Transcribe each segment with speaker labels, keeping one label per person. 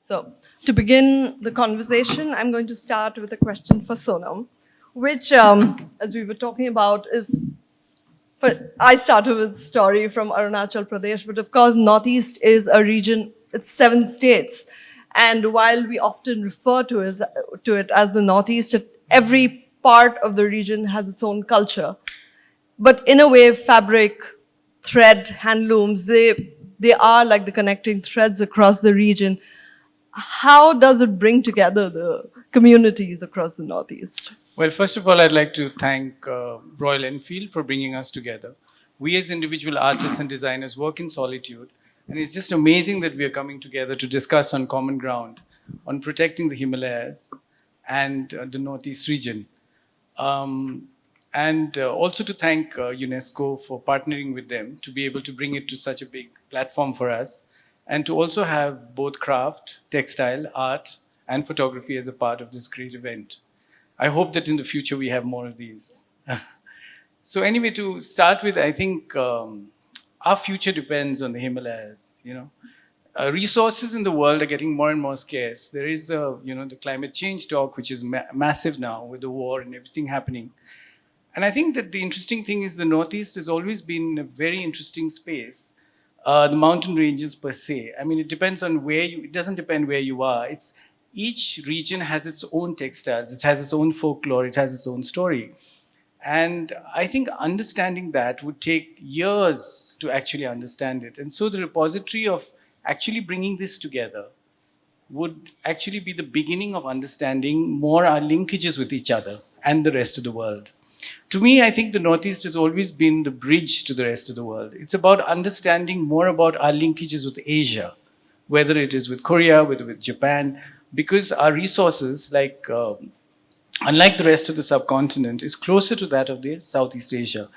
Speaker 1: So, to begin the conversation, I'm going to start with a question for Sonam, which, as we were talking about, is I started with a story from Arunachal Pradesh, but of course, Northeast is a region, it's 7 states. And while we often refer to it as the Northeast, every part of the region has its own culture. But in a way, fabric, thread, handlooms, they are like the connecting threads across the region. How does it bring together the communities across the Northeast?
Speaker 2: Well, first of all, I'd like to thank Royal Enfield for bringing us together. We as individual artists and designers work in solitude, and it's just amazing that we are coming together to discuss on common ground on protecting the Himalayas and the Northeast region. And also to thank UNESCO for partnering with them to be able to bring it to such a big platform for us, and to also have both craft, textile, art, and photography as a part of this great event. I hope that in the future we have more of these. So anyway, to start with, I think our future depends on the Himalayas. Resources in the world are getting more and more scarce. There is, the climate change talk, which is massive now with the war and everything happening. And I think that the interesting thing is the Northeast has always been a very interesting space. The mountain ranges per se. I mean, it depends on it doesn't depend where you are. Each region has its own textiles, it has its own folklore, it has its own story. And I think understanding that would take years to actually understand it. And so the repository of actually bringing this together would actually be the beginning of understanding more our linkages with each other and the rest of the world. To me, I think the Northeast has always been the bridge to the rest of the world. It's about understanding more about our linkages with Asia, whether it is with Korea, whether with Japan, because our resources, unlike the rest of the subcontinent, is closer to that of the Southeast Asia.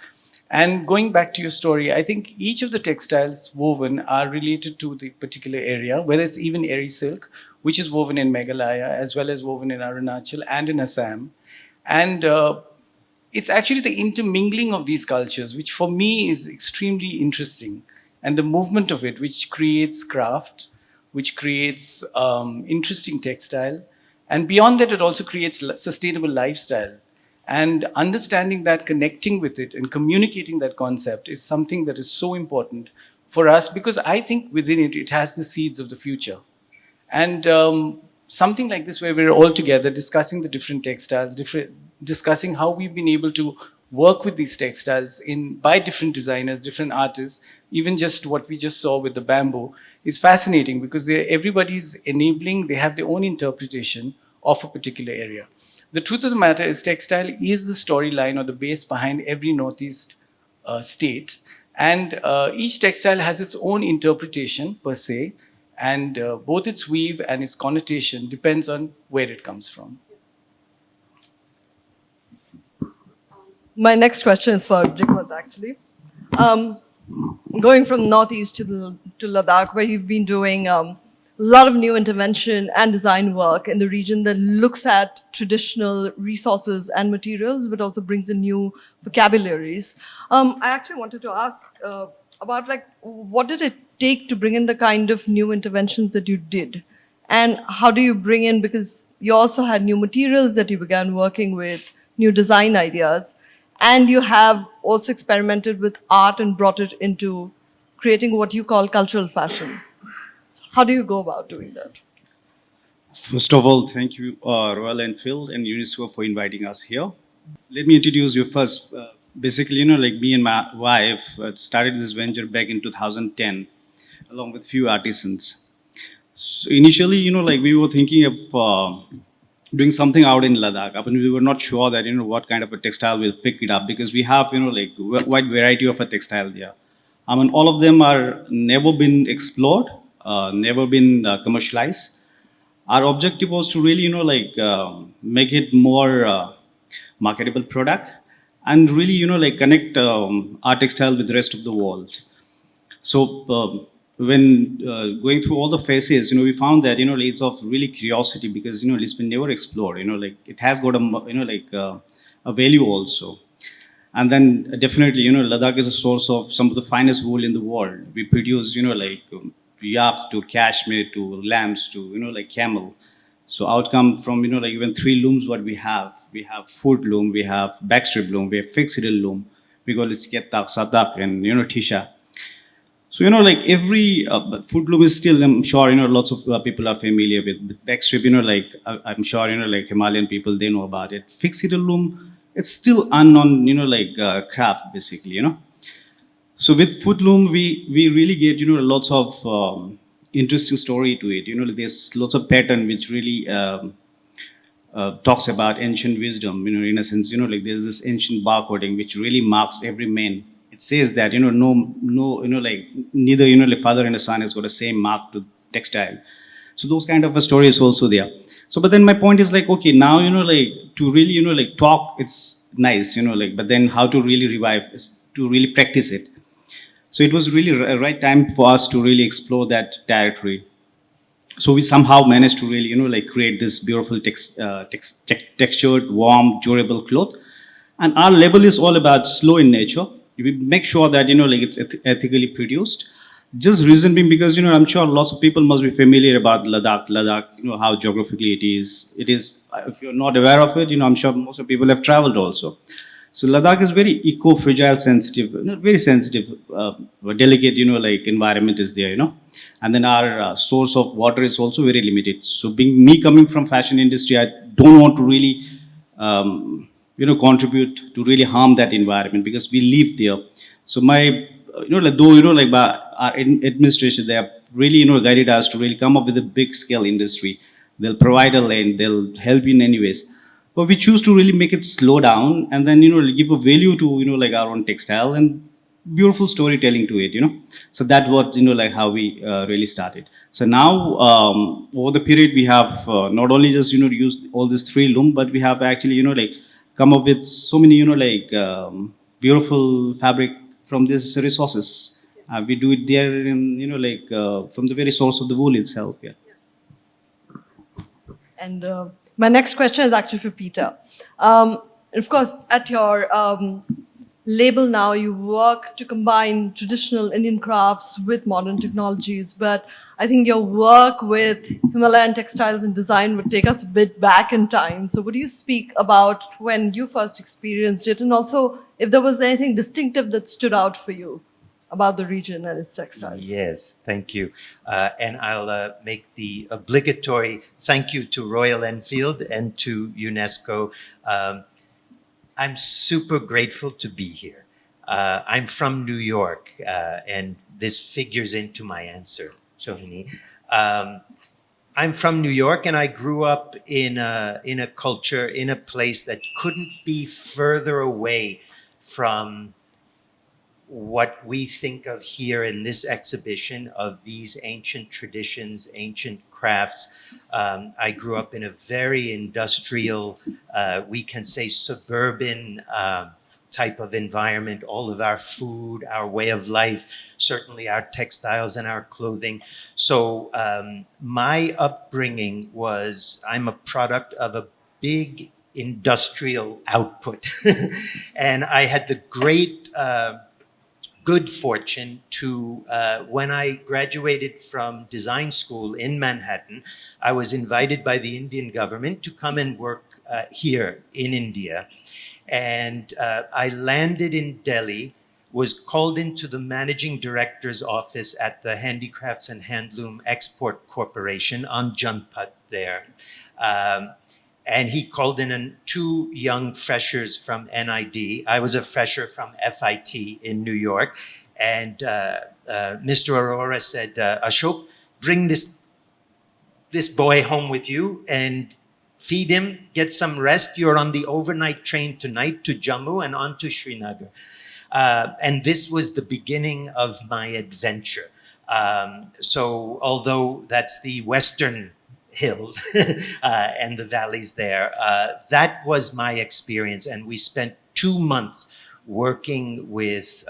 Speaker 2: And going back to your story, I think each of the textiles woven are related to the particular area, whether it's even eri silk, which is woven in Meghalaya, as well as woven in Arunachal and in Assam. And it's actually the intermingling of these cultures, which for me is extremely interesting. And the movement of it, which creates craft, which creates interesting textile. And beyond that, it also creates sustainable lifestyle. And understanding that, connecting with it, and communicating that concept is something that is so important for us, because I think within it, it has the seeds of the future. And something like this, where we're all together discussing the different textiles, discussing how we've been able to work with these textiles by different designers, different artists, even just what we just saw with the bamboo, is fascinating, because everybody's enabling, they have their own interpretation of a particular area. The truth of the matter is textile is the storyline or the base behind every Northeast state. And each textile has its own interpretation per se, and both its weave and its connotation depends on where it comes from.
Speaker 1: My next question is for Jigmat, actually. Going from Northeast to Ladakh, where you've been doing a lot of new intervention and design work in the region that looks at traditional resources and materials, but also brings in new vocabularies. I actually wanted to ask about what did it take to bring in the kind of new interventions that you did? And how do you bring in, because you also had new materials that you began working with, new design ideas, and you have also experimented with art and brought it into creating what you call cultural fashion. So how do you go about doing that?
Speaker 3: First of all, thank you, Royal Enfield and Unesco for inviting us here. Let me introduce you first. Basically, me and my wife started this venture back in 2010, along with few artisans. So initially, we were thinking of doing something out in Ladakh. I mean, we were not sure that, what kind of a textile will pick it up, because we have, wide variety of a textile there. I mean, all of them are never been explored, never been commercialized. Our objective was to really, make it more marketable product, and really, connect our textile with the rest of the world. So when going through all the phases, we found that, it's of really curiosity, because, it's been never explored, it has got a value also. And then definitely, Ladakh is a source of some of the finest wool in the world. We produce, yak to Kashmir to lambs to like camel. So outcome from like even three looms what we have foot loom, we have backstrip loom, we have fixed loom, we call it sketak, sadak, and tisha. So like every foot loom is still, I'm sure lots of people are familiar with backstrip. Like I'm sure like Himalayan people they know about it. Fixed loom, it's still unknown like craft basically. So with foot loom, we really get lots of interesting story to it. There's lots of pattern which really talks about ancient wisdom. In a sense, like there's this ancient barcoding which really marks every man. It says that no like neither like father and a son has got the same mark to textile. So those kind of a story is also there. So but then my point is like, okay, now like to really like talk it's nice like, but then how to really revive is to really practice it. So it was really a right time for us to really explore that territory. So we somehow managed to really like create this beautiful textured, warm, durable cloth. And our label is all about slow in nature. We make sure that like it's ethically produced. Just reason being because I'm sure lots of people must be familiar about Ladakh, how geographically it is. It is, if you're not aware of it, I'm sure most of people have traveled also. So Ladakh is very eco-fragile, sensitive, very sensitive, delicate, like environment is there, and then our source of water is also very limited. So being me coming from fashion industry, I don't want to really, contribute to really harm that environment because we live there. So my, like though like by our administration, they have really guided us to really come up with a big scale industry. They'll provide a land, they'll help in any ways, but we choose to really make it slow down and then give a value to like our own textile and beautiful storytelling to it. So that was like how we really started. So now over the period we have not only just used all these three loom, but we have actually like come up with so many like beautiful fabric from these resources. We do it there in like from the very source of the wool itself. Yeah.
Speaker 1: And my next question is actually for Peter. Of course, at your label now, you work to combine traditional Indian crafts with modern technologies, but I think your work with Himalayan textiles and design would take us a bit back in time. So would you speak about when you first experienced it, and also if there was anything distinctive that stood out for you about the region and its textiles?
Speaker 4: Yes, thank you. And I'll make the obligatory thank you to Royal Enfield and to UNESCO. I'm super grateful to be here. I'm from New York, and this figures into my answer, Sohini. I'm from New York, and I grew up in a culture, in a place that couldn't be further away from what we think of here in this exhibition of these ancient traditions, ancient crafts. I grew up in a very industrial, we can say suburban type of environment. All of our food, our way of life, certainly our textiles and our clothing. So my upbringing was, I'm a product of a big industrial output. And I had the great good fortune to, when I graduated from design school in Manhattan, I was invited by the Indian government to come and work here in India. And I landed in Delhi, was called into the managing director's office at the Handicrafts and Handloom Export Corporation on Janpat there. And he called in two young freshers from NID. I was a fresher from FIT in New York. And Mr. Arora said, Ashok, bring this boy home with you and feed him, get some rest. You're on the overnight train tonight to Jammu and on to Srinagar. And this was the beginning of my adventure. So although that's the Western hills and the valleys there. That was my experience. And we spent 2 months working with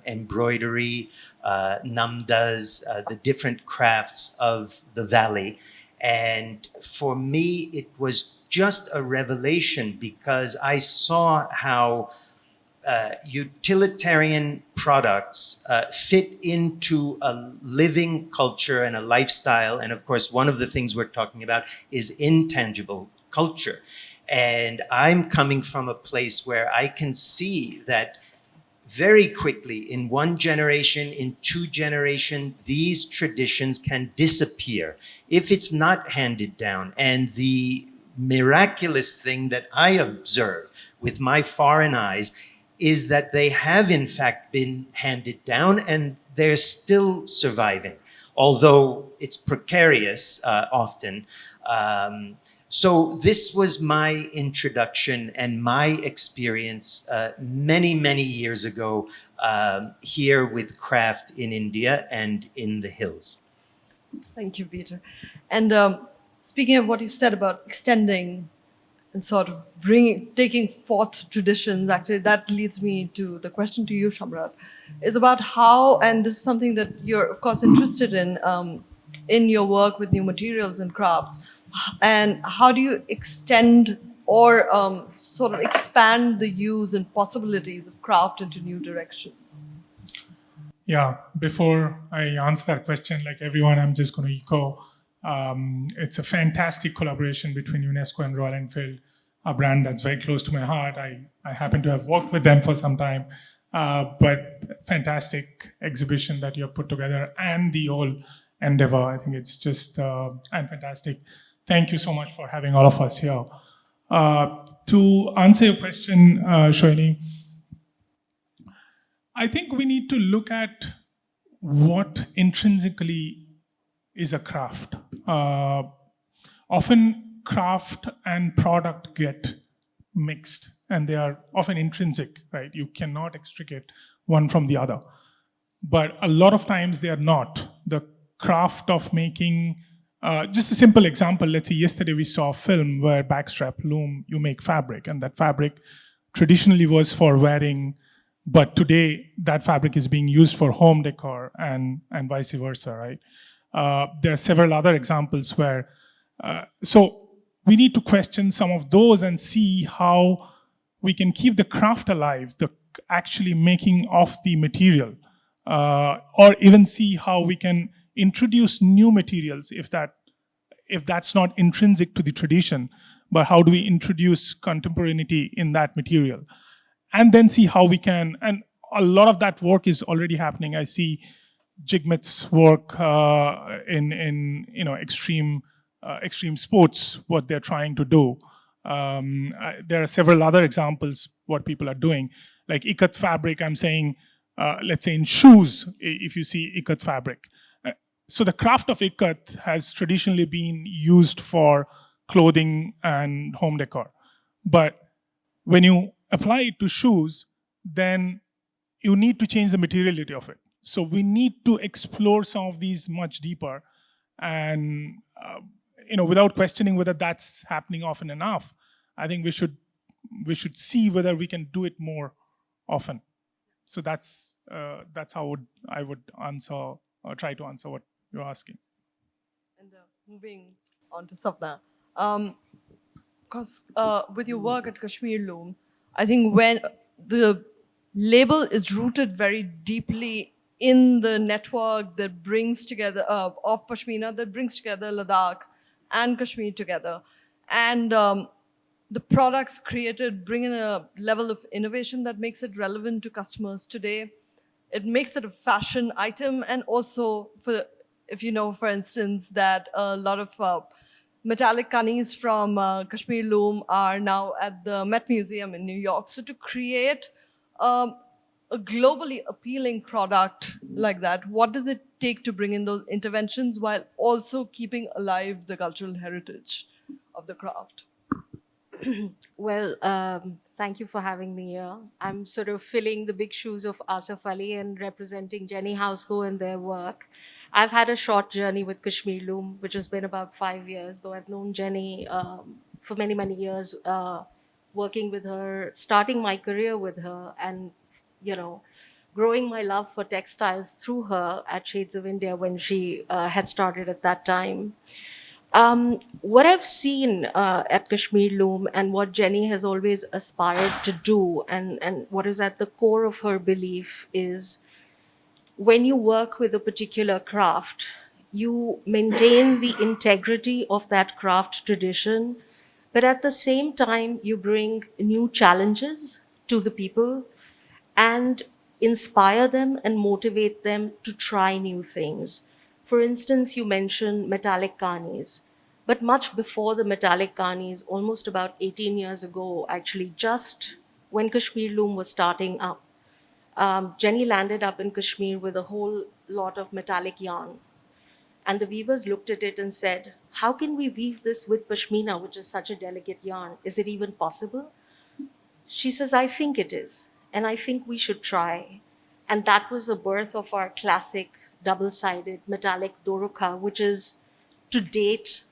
Speaker 4: embroidery, namdas, the different crafts of the valley. And for me, it was just a revelation because I saw how utilitarian products fit into a living culture and a lifestyle. And of course, one of the things we're talking about is intangible culture. And I'm coming from a place where I can see that very quickly, in one generation, in two generations, these traditions can disappear if it's not handed down. And the miraculous thing that I observe with my foreign eyes is that they have in fact been handed down and they're still surviving, although it's precarious often. So this was my introduction and my experience many, many years ago here with craft in India and in the hills.
Speaker 1: Thank you, Peter. And speaking of what you said about extending and sort of taking forth traditions, actually, that leads me to the question to you, Samrat, is about how, and this is something that you're, of course, interested in your work with new materials and crafts, and how do you extend or sort of expand the use and possibilities of craft into new directions?
Speaker 5: Yeah, before I answer that question, like everyone, I'm just going to echo. It's a fantastic collaboration between UNESCO and Royal Enfield, a brand that's very close to my heart. I happen to have worked with them for some time, but fantastic exhibition that you have put together and the whole endeavor. I think it's just and fantastic. Thank you so much for having all of us here. To answer your question, Sohini, I think we need to look at what intrinsically is a craft. Often craft and product get mixed and they are often intrinsic, right? You cannot extricate one from the other. But a lot of times they are not. The craft of making, just a simple example, let's say yesterday we saw a film where backstrap, loom, you make fabric, and that fabric traditionally was for wearing, but today that fabric is being used for home decor and vice versa, right? There are several other examples where, so we need to question some of those and see how we can keep the craft alive, the actually making of the material, or even see how we can introduce new materials if that's not intrinsic to the tradition, but how do we introduce contemporaneity in that material? And then see how we can, and a lot of that work is already happening. I see Jigmat's work in extreme sports, what they're trying to do. There are several other examples what people are doing, like ikat fabric. I'm saying, let's say in shoes, if you see ikat fabric. So the craft of ikat has traditionally been used for clothing and home decor, but when you apply it to shoes, then you need to change the materiality of it. So we need to explore some of these much deeper, and without questioning whether that's happening often enough, I think we should see whether we can do it more often. So that's how I would answer or try to answer what you're asking.
Speaker 1: And moving on to Sapna, because with your work at Kashmir Loom, I think when the label is rooted very deeply in the network that brings together of pashmina, that brings together Ladakh and Kashmir together, and the products created bring in a level of innovation that makes it relevant to customers today. It makes it a fashion item, and also for instance, that a lot of metallic kanis from Kashmir Loom are now at the Met Museum in New York. So to create a globally appealing product like that, what does it take to bring in those interventions while also keeping alive the cultural heritage of the craft?
Speaker 6: Well, thank you for having me here. I'm sort of filling the big shoes of Asif Ali and representing Jenny Housego and their work. I've had a short journey with Kashmir Loom, which has been about 5 years, though I've known Jenny for many, many years, working with her, starting my career with her, and, growing my love for textiles through her at Shades of India when she had started at that time. What I've seen at Kashmir Loom and what Jenny has always aspired to do, and what is at the core of her belief, is when you work with a particular craft, you maintain the integrity of that craft tradition, but at the same time, you bring new challenges to the people and inspire them and motivate them to try new things. For instance, you mentioned metallic carnies, but much before the metallic carnies, almost about 18 years ago, actually, just when Kashmir Loom was starting up, Jenny landed up in Kashmir with a whole lot of metallic yarn. And the weavers looked at it and said, how can we weave this with pashmina, which is such a delicate yarn? Is it even possible? She says, I think it is. And I think we should try. And that was the birth of our classic double sided metallic Doroka, which is to date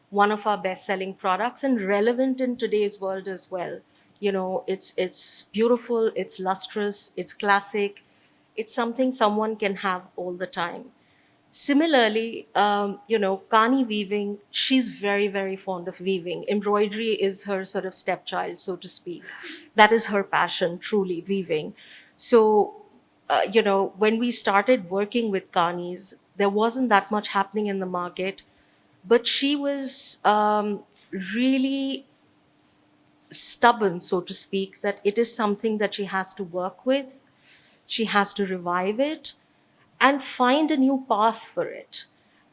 Speaker 6: one of our best selling products and relevant in today's world as well. You know, it's beautiful, it's lustrous, it's classic, it's something someone can have all the time. Similarly, Kani weaving, she's very, very fond of weaving. Embroidery is her sort of stepchild, so to speak. That is her passion, truly, weaving. So, when we started working with Kanis, there wasn't that much happening in the market, but she was really stubborn, so to speak, that it is something that she has to work with, she has to revive it, and find a new path for it.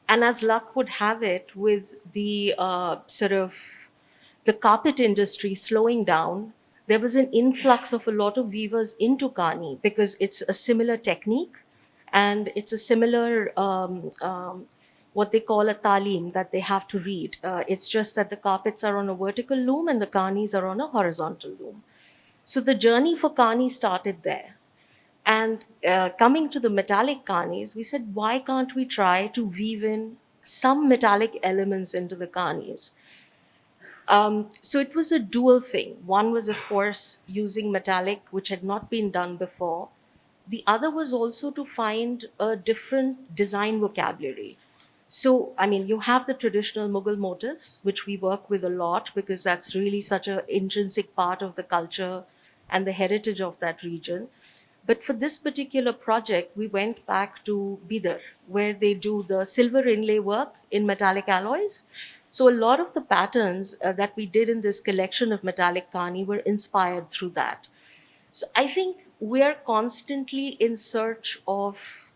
Speaker 6: And as luck would have it, with the the carpet industry slowing down, there was an influx of a lot of weavers into Kani because it's a similar technique and it's a similar what they call a talim that they have to read. It's just that the carpets are on a vertical loom and the Kanis are on a horizontal loom. So the journey for Kani started there. And coming to the metallic kanis, we said, why can't we try to weave in some metallic elements into the kanis? So it was a dual thing. One was, of course, using metallic, which had not been done before. The other was also to find a different design vocabulary. So, I mean, you have the traditional Mughal motifs, which we work with a lot because that's really such an intrinsic part of the culture and the heritage of that region. But for this particular project, we went back to Bidar, where they do the silver inlay work in metallic alloys. So a lot of the patterns that we did in this collection of metallic kani were inspired through that. So I think we are constantly in search of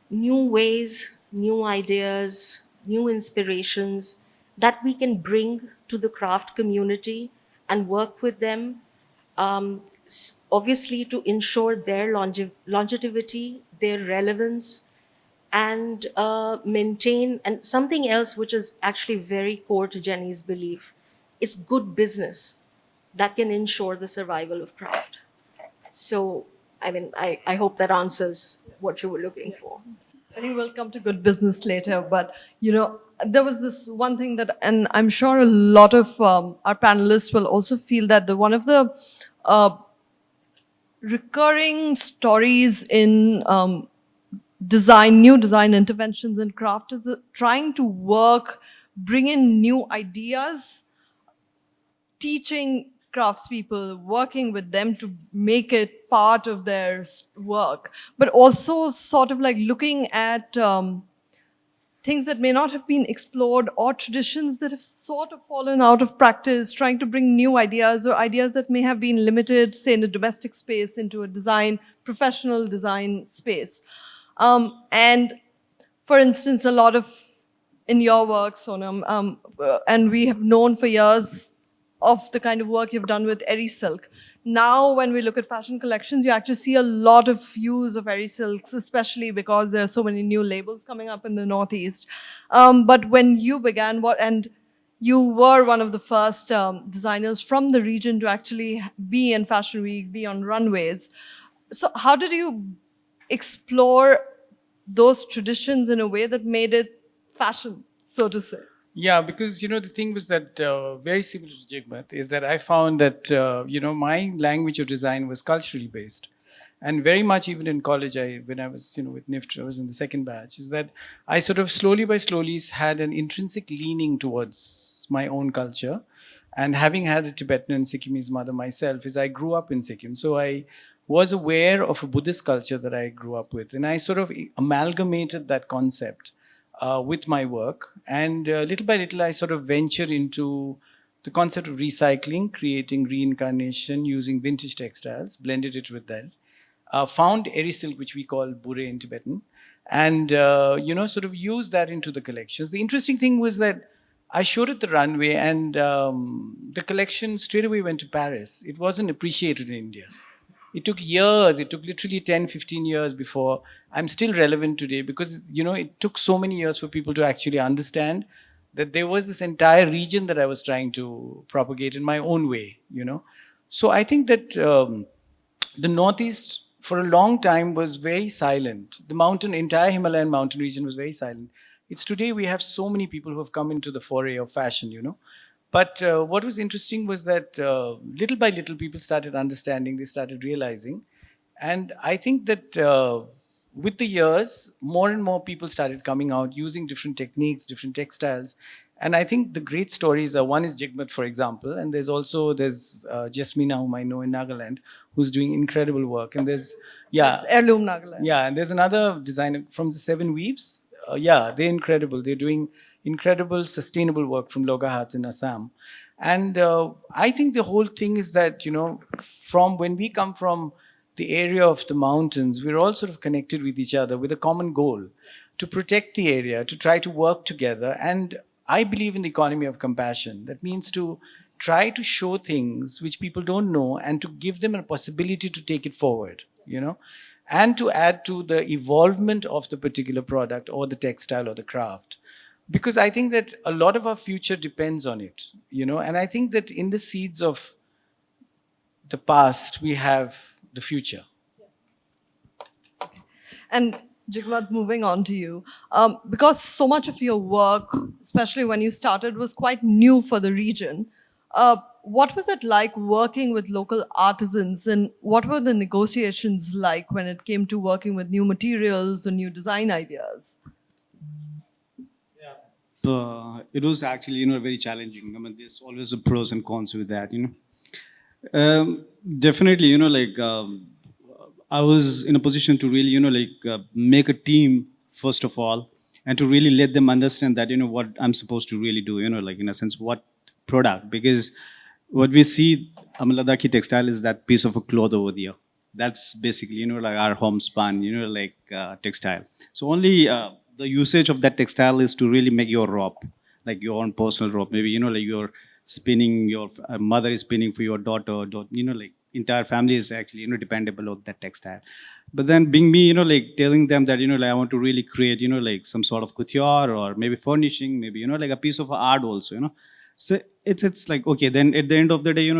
Speaker 6: new ways, new ideas, new inspirations that we can bring to the craft community and work with them, obviously to ensure their longevity, their relevance, and maintain. And something else which is actually very core to Jenny's belief, it's good business that can ensure the survival of craft. So, I mean, I hope that answers what you were looking for.
Speaker 1: I think we'll come to good business later, but there was this one thing that, and I'm sure a lot of our panelists will also feel that one of the recurring stories in new design interventions in craft is trying to bring in new ideas, teaching craftspeople, working with them to make it part of their work, but also sort of like looking at things that may not have been explored or traditions that have sort of fallen out of practice, trying to bring new ideas or ideas that may have been limited, say in a domestic space, into a professional design space. And for instance, a lot of in your work, Sonam, and we have known for years of the kind of work you've done with Eri silk. Now, when we look at fashion collections, you actually see a lot of use of Eri silks, especially because there are so many new labels coming up in the Northeast. But when you began, and you were one of the first designers from the region to actually be in Fashion Week, be on runways. So how did you explore those traditions in a way that made it fashion, so to say?
Speaker 2: Yeah, because the thing was that very similar to Jigmat is that I found that my language of design was culturally based, and very much even in college, when I was with NIFT, I was in the second batch, is that I sort of slowly by slowly had an intrinsic leaning towards my own culture. And having had a Tibetan and Sikkimese mother myself, is I grew up in Sikkim. So I was aware of a Buddhist culture that I grew up with. And I sort of amalgamated that concept with my work. And little by little, I sort of ventured into the concept of recycling, creating reincarnation using vintage textiles, blended it with that. Found eri silk, which we call bure in Tibetan, and sort of used that into the collections. The interesting thing was that I showed it the runway, and the collection straight away went to Paris. It wasn't appreciated in India. It took years. It took literally 10, 15 years before I'm still relevant today, because, it took so many years for people to actually understand that there was this entire region that I was trying to propagate in my own way, So I think that the Northeast for a long time was very silent. The entire Himalayan mountain region was very silent. It's today we have so many people who have come into the foray of fashion, But what was interesting was that little by little people started understanding, they started realizing. And I think that with the years, more and more people started coming out using different techniques, different textiles. And I think the great stories are, one is Jigmat, for example, and there's Jasmina, whom I know in Nagaland, who's doing incredible work. And
Speaker 1: It's heirloom Nagaland.
Speaker 2: Yeah, and there's another designer from the Seven Weaves. They're incredible. They're doing incredible sustainable work from Logahat in Assam. And I think the whole thing is that, from when we come from the area of the mountains, we're all sort of connected with each other with a common goal to protect the area, to try to work together. And I believe in the economy of compassion. That means to try to show things which people don't know and to give them a possibility to take it forward, and to add to the evolvement of the particular product or the textile or the craft. Because I think that a lot of our future depends on it, and I think that in the seeds of the past, we have the future.
Speaker 1: And Jigmat, moving on to you, because so much of your work, especially when you started, was quite new for the region. What was it like working with local artisans, and what were the negotiations like when it came to working with new materials and new design ideas?
Speaker 3: It was actually, very challenging. I mean, there's always a pros and cons with that, Definitely, I was in a position to really, make a team, first of all, and to really let them understand that, what I'm supposed to really do, in a sense, what product. Because what we see, Ladakhi textile is that piece of a cloth over there. That's basically, our homespun, textile. So only the usage of that textile is to really make your robe, like your own personal robe. Maybe, you're spinning, your mother is spinning for your daughter, entire family is actually, dependable on that textile. But then being me, telling them that, I want to really create, some sort of couture or maybe furnishing, maybe, a piece of art also, So it's like, okay, then at the end of the day,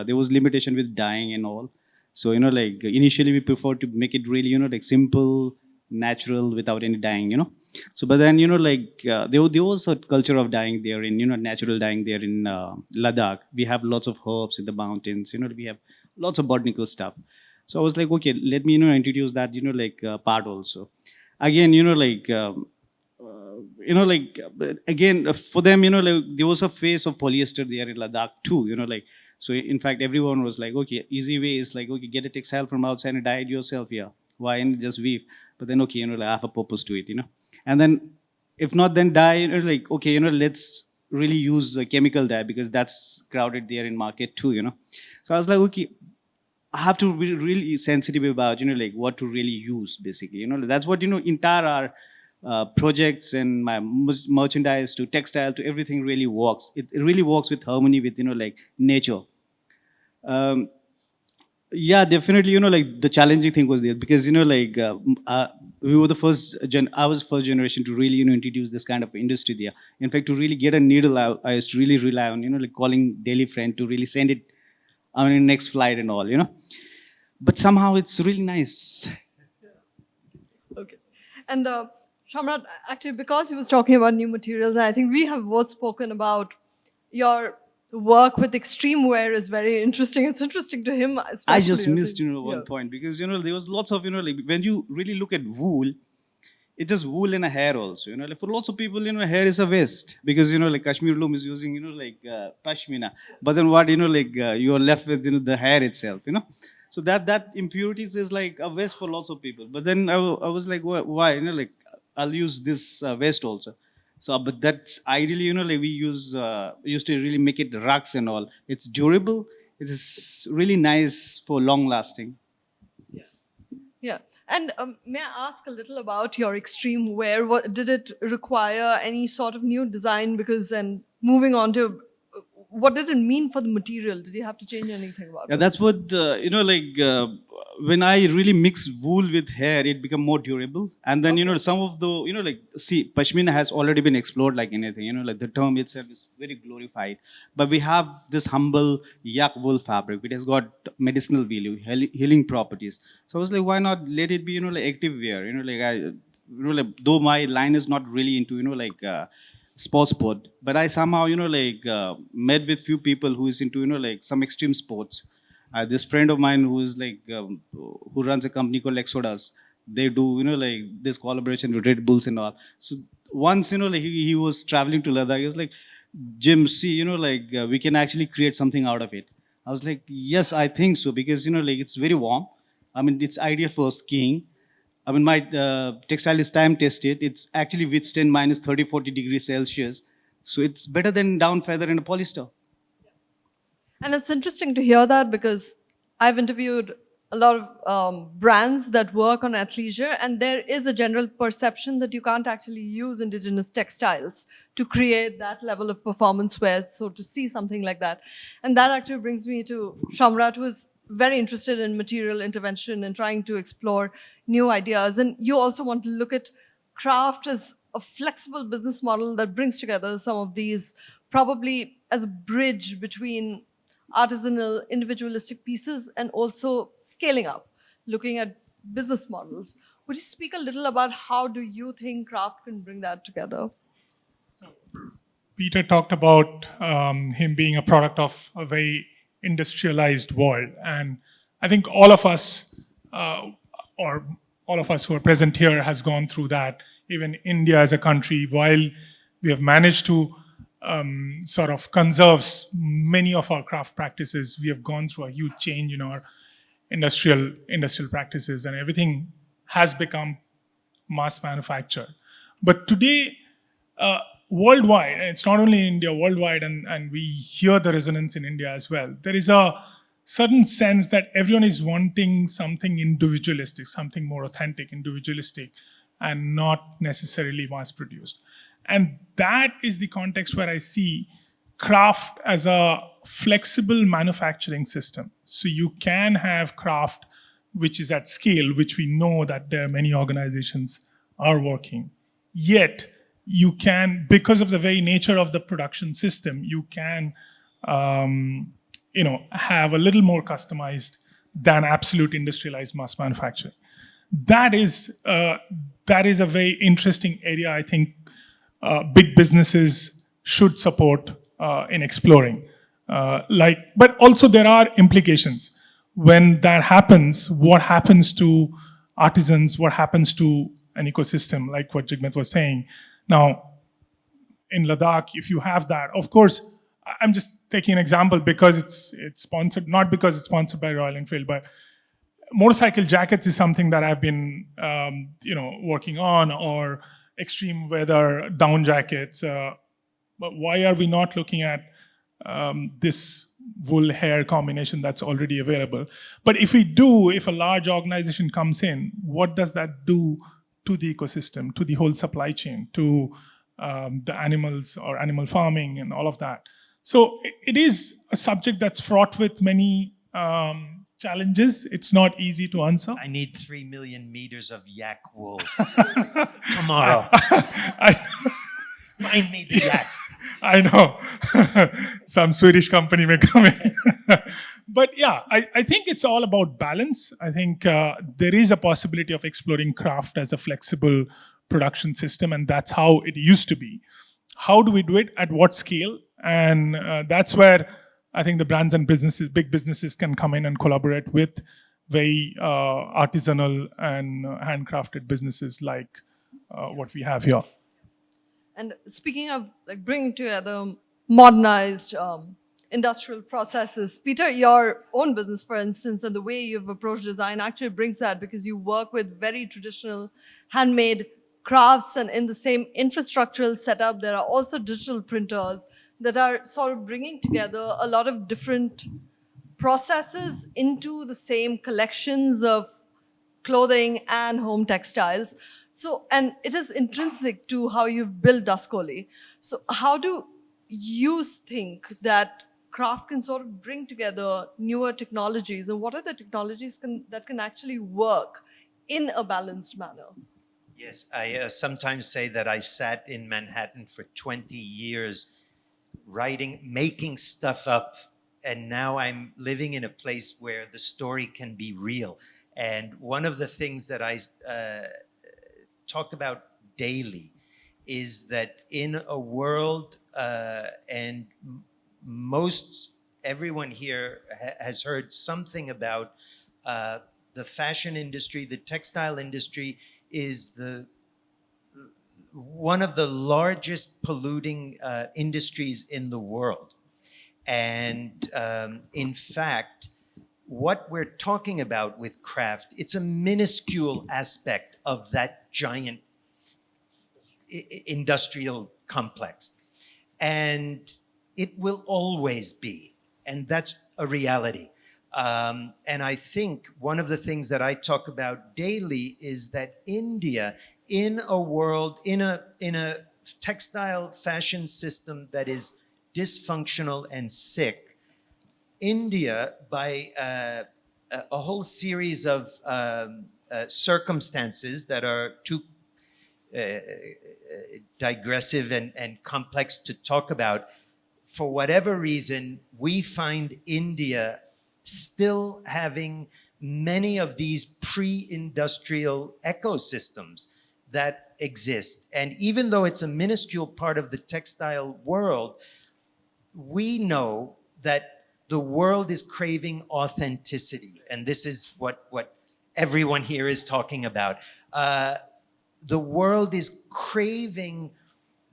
Speaker 3: there was limitation with dyeing and all. So, initially we preferred to make it really, simple, natural, without any dyeing, So, but then, there was a culture of dyeing there in, natural dyeing there in Ladakh. We have lots of herbs in the mountains, we have lots of botanical stuff. So I was like, okay, let me, introduce that, part also. Again, again, for them, there was a phase of polyester there in Ladakh too, so in fact, everyone was like, okay, easy way is like, okay, get a textile from outside and dye it yourself, Why and just weave? But then, okay, I have a purpose to it, And then, if not, then dye, okay, let's really use a chemical dye because that's crowded there in market too, So I was like, okay, I have to be really sensitive about, what to really use, basically, That's what, entire our projects and my merchandise to textile to everything really works. It really works with harmony with, nature. Yeah, definitely, the challenging thing was there because, we were the I was first generation to really, introduce this kind of industry there. In fact, to really get a needle, I used to really rely on, calling daily friend to really send it on next flight and all, But somehow it's really nice.
Speaker 1: Okay. And Samrat, actually, because he was talking about new materials, and I think we have both spoken about your work with extreme wear is very interesting. It's interesting to him, especially.
Speaker 3: I just
Speaker 1: I
Speaker 3: missed,
Speaker 1: think.
Speaker 3: one
Speaker 1: Yeah.
Speaker 3: point because, there was lots of, like when you really look at wool, it's just wool and a hair also, like for lots of people, hair is a waste because, like Kashmir loom is using, like pashmina. But then what, like you're left with, the hair itself, So that impurities is like a waste for lots of people. But then I was like, why, like I'll use this waste also. So, but that's ideally, like we used to really make it rugs and all. It's durable. It is really nice for long lasting.
Speaker 1: Yeah. And may I ask a little about your extreme wear? What did it require any sort of new design? Because and moving on to what did it mean for the material? Did you have to change anything about
Speaker 3: Yeah,
Speaker 1: it?
Speaker 3: that's what like when I really mix wool with hair, it become more durable. And then some of the like see, pashmina has already been explored like anything. Like the term itself is very glorified. But we have this humble yak wool fabric, which has got medicinal value, healing properties. So I was like, why not let it be like active wear? Like though my line is not really into like. Sports sport, but I somehow like met with few people who is into like some extreme sports. This friend of mine who is like who runs a company called Exodus. They do like this collaboration with Red Bulls and all. So once like he was traveling to Ladakh, he was like, Jim, see like we can actually create something out of it. I was like, yes, I think so because like it's very warm. I mean, it's ideal for skiing. I mean, my textile is time tested. It's actually withstand minus 30, 40 degrees Celsius. So it's better than down feather and a polyester.
Speaker 1: And it's interesting to hear that because I've interviewed a lot of brands that work on athleisure, and there is a general perception that you can't actually use indigenous textiles to create that level of performance wear. So to see something like that. And that actually brings me to Samrat, who is very interested in material intervention and trying to explore new ideas. And you also want to look at craft as a flexible business model that brings together some of these, probably as a bridge between artisanal, individualistic pieces and also scaling up, looking at business models. Would you speak a little about how do you think craft can bring that together?
Speaker 5: Peter talked about him being a product of a very industrialized world. And I think all of us, or all of us who are present here, has gone through that. Even India as a country, while we have managed to sort of conserve many of our craft practices, we have gone through a huge change in our industrial practices, and everything has become mass manufactured. But today, worldwide, and it's not only in India, worldwide, and we hear the resonance in India as well, there is a certain sense that everyone is wanting something individualistic, something more authentic, individualistic, and not necessarily mass produced. And that is the context where I see craft as a flexible manufacturing system. So you can have craft which is at scale, which we know that there are many organizations are working. Yet, you can, because of the very nature of the production system, you can, have a little more customized than absolute industrialized mass manufacturing. That is a very interesting area. I think big businesses should support in exploring. But also there are implications. When that happens, what happens to artisans? What happens to an ecosystem, like what Jigmat was saying? Now, in Ladakh, if you have that, of course, I'm just taking an example because it's sponsored, not because it's sponsored by Royal Enfield, but motorcycle jackets is something that I've been, working on, or extreme weather down jackets. But why are we not looking at this wool hair combination that's already available? But if a large organization comes in, what does that do to the ecosystem, to the whole supply chain, to the animals or animal farming and all of that? So it is a subject that's fraught with many challenges. It's not easy to answer.
Speaker 4: I need 3 million meters of yak wool tomorrow. Find me the yaks.
Speaker 5: I know. Some Swedish company may come in. But yeah, I think it's all about balance. I think there is a possibility of exploring craft as a flexible production system, and that's how it used to be. How do we do it? At what scale? And that's where I think the brands and businesses, big businesses, can come in and collaborate with very artisanal and handcrafted businesses like what we have here.
Speaker 1: And speaking of like bringing together modernized industrial processes, Peter, your own business, for instance, and the way you've approached design actually brings that, because you work with very traditional handmade crafts, and in the same infrastructural setup, there are also digital printers that are sort of bringing together a lot of different processes into the same collections of clothing and home textiles. So, and it is intrinsic to how you've built Dascoli. So, how do you think that craft can sort of bring together newer technologies, and what are the technologies that can actually work in a balanced manner?
Speaker 4: Yes, I sometimes say that I sat in Manhattan for 20 years writing, making stuff up, and now I'm living in a place where the story can be real. And one of the things that I talk about daily is that in a world, and most everyone here has heard something about the fashion industry, the textile industry is one of the largest polluting industries in the world. And in fact, what we're talking about with craft, it's a minuscule aspect of that giant industrial complex. And it will always be, and that's a reality. And I think one of the things that I talk about daily is that India, in a world, in a textile fashion system that is dysfunctional and sick, India, by a whole series of circumstances that are too digressive and complex to talk about, for whatever reason, we find India still having many of these pre-industrial ecosystems that exist. And even though it's a minuscule part of the textile world, we know that the world is craving authenticity. And this is what everyone here is talking about. The world is craving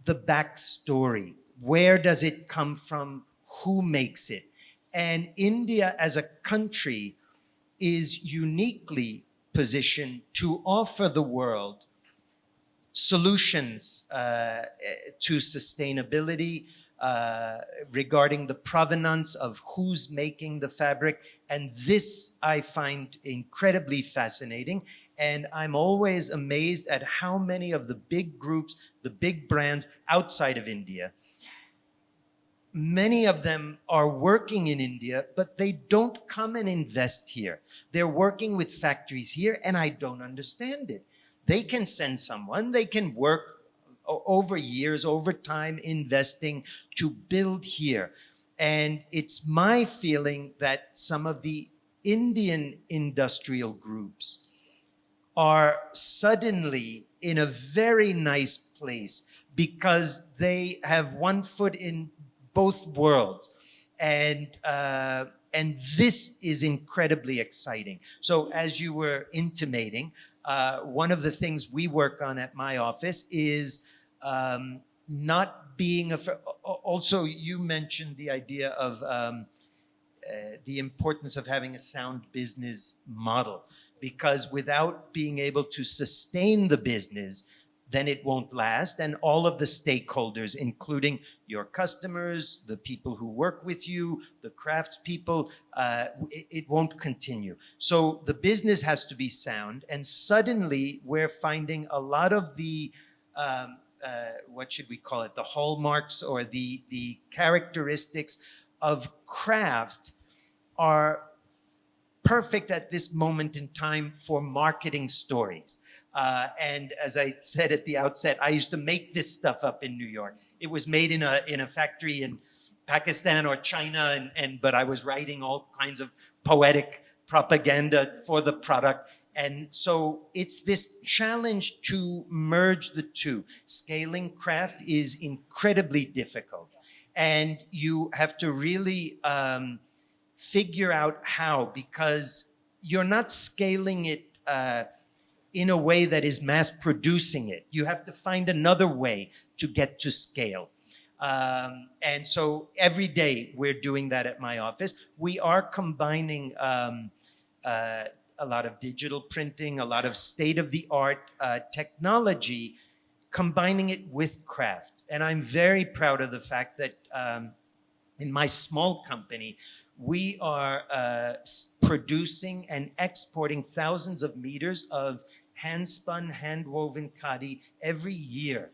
Speaker 4: the backstory. Where does it come from? Who makes it? And India as a country is uniquely positioned to offer the world solutions to sustainability, regarding the provenance of who's making the fabric. And this I find incredibly fascinating. And I'm always amazed at how many of the big groups, the big brands outside of India, many of them are working in India, but they don't come and invest here. They're working with factories here, and I don't understand it. They can send someone, they can work over years, over time, investing to build here. And it's my feeling that some of the Indian industrial groups are suddenly in a very nice place because they have one foot in both worlds. And this is incredibly exciting. So as you were intimating, one of the things we work on at my office is not being afraid. Also, you mentioned the idea of the importance of having a sound business model, because without being able to sustain the business, then it won't last. And all of the stakeholders, including your customers, the people who work with you, the craftspeople, it won't continue. So the business has to be sound. And suddenly we're finding a lot of the, what should we call it, the hallmarks or the characteristics of craft are perfect at this moment in time for marketing stories. And as I said at the outset, I used to make this stuff up in New York. It was made in a factory in Pakistan or China, but I was writing all kinds of poetic propaganda for the product. And so it's this challenge to merge the two. Scaling craft is incredibly difficult. And you have to really figure out how, because you're not scaling it in a way that is mass producing it. You have to find another way to get to scale. And so every day we're doing that at my office. We are combining a lot of digital printing, a lot of state-of-the-art technology, combining it with craft. And I'm very proud of the fact that in my small company, we are producing and exporting thousands of meters of hand-spun, hand-woven khadi every year.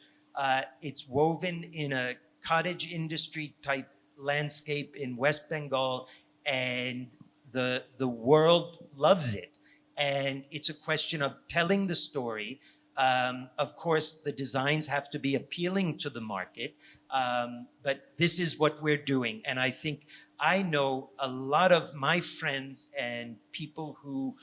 Speaker 4: It's woven in a cottage industry type landscape in West Bengal, and the world loves it. And it's a question of telling the story. Of course, the designs have to be appealing to the market, but this is what we're doing. And I think I know a lot of my friends and people who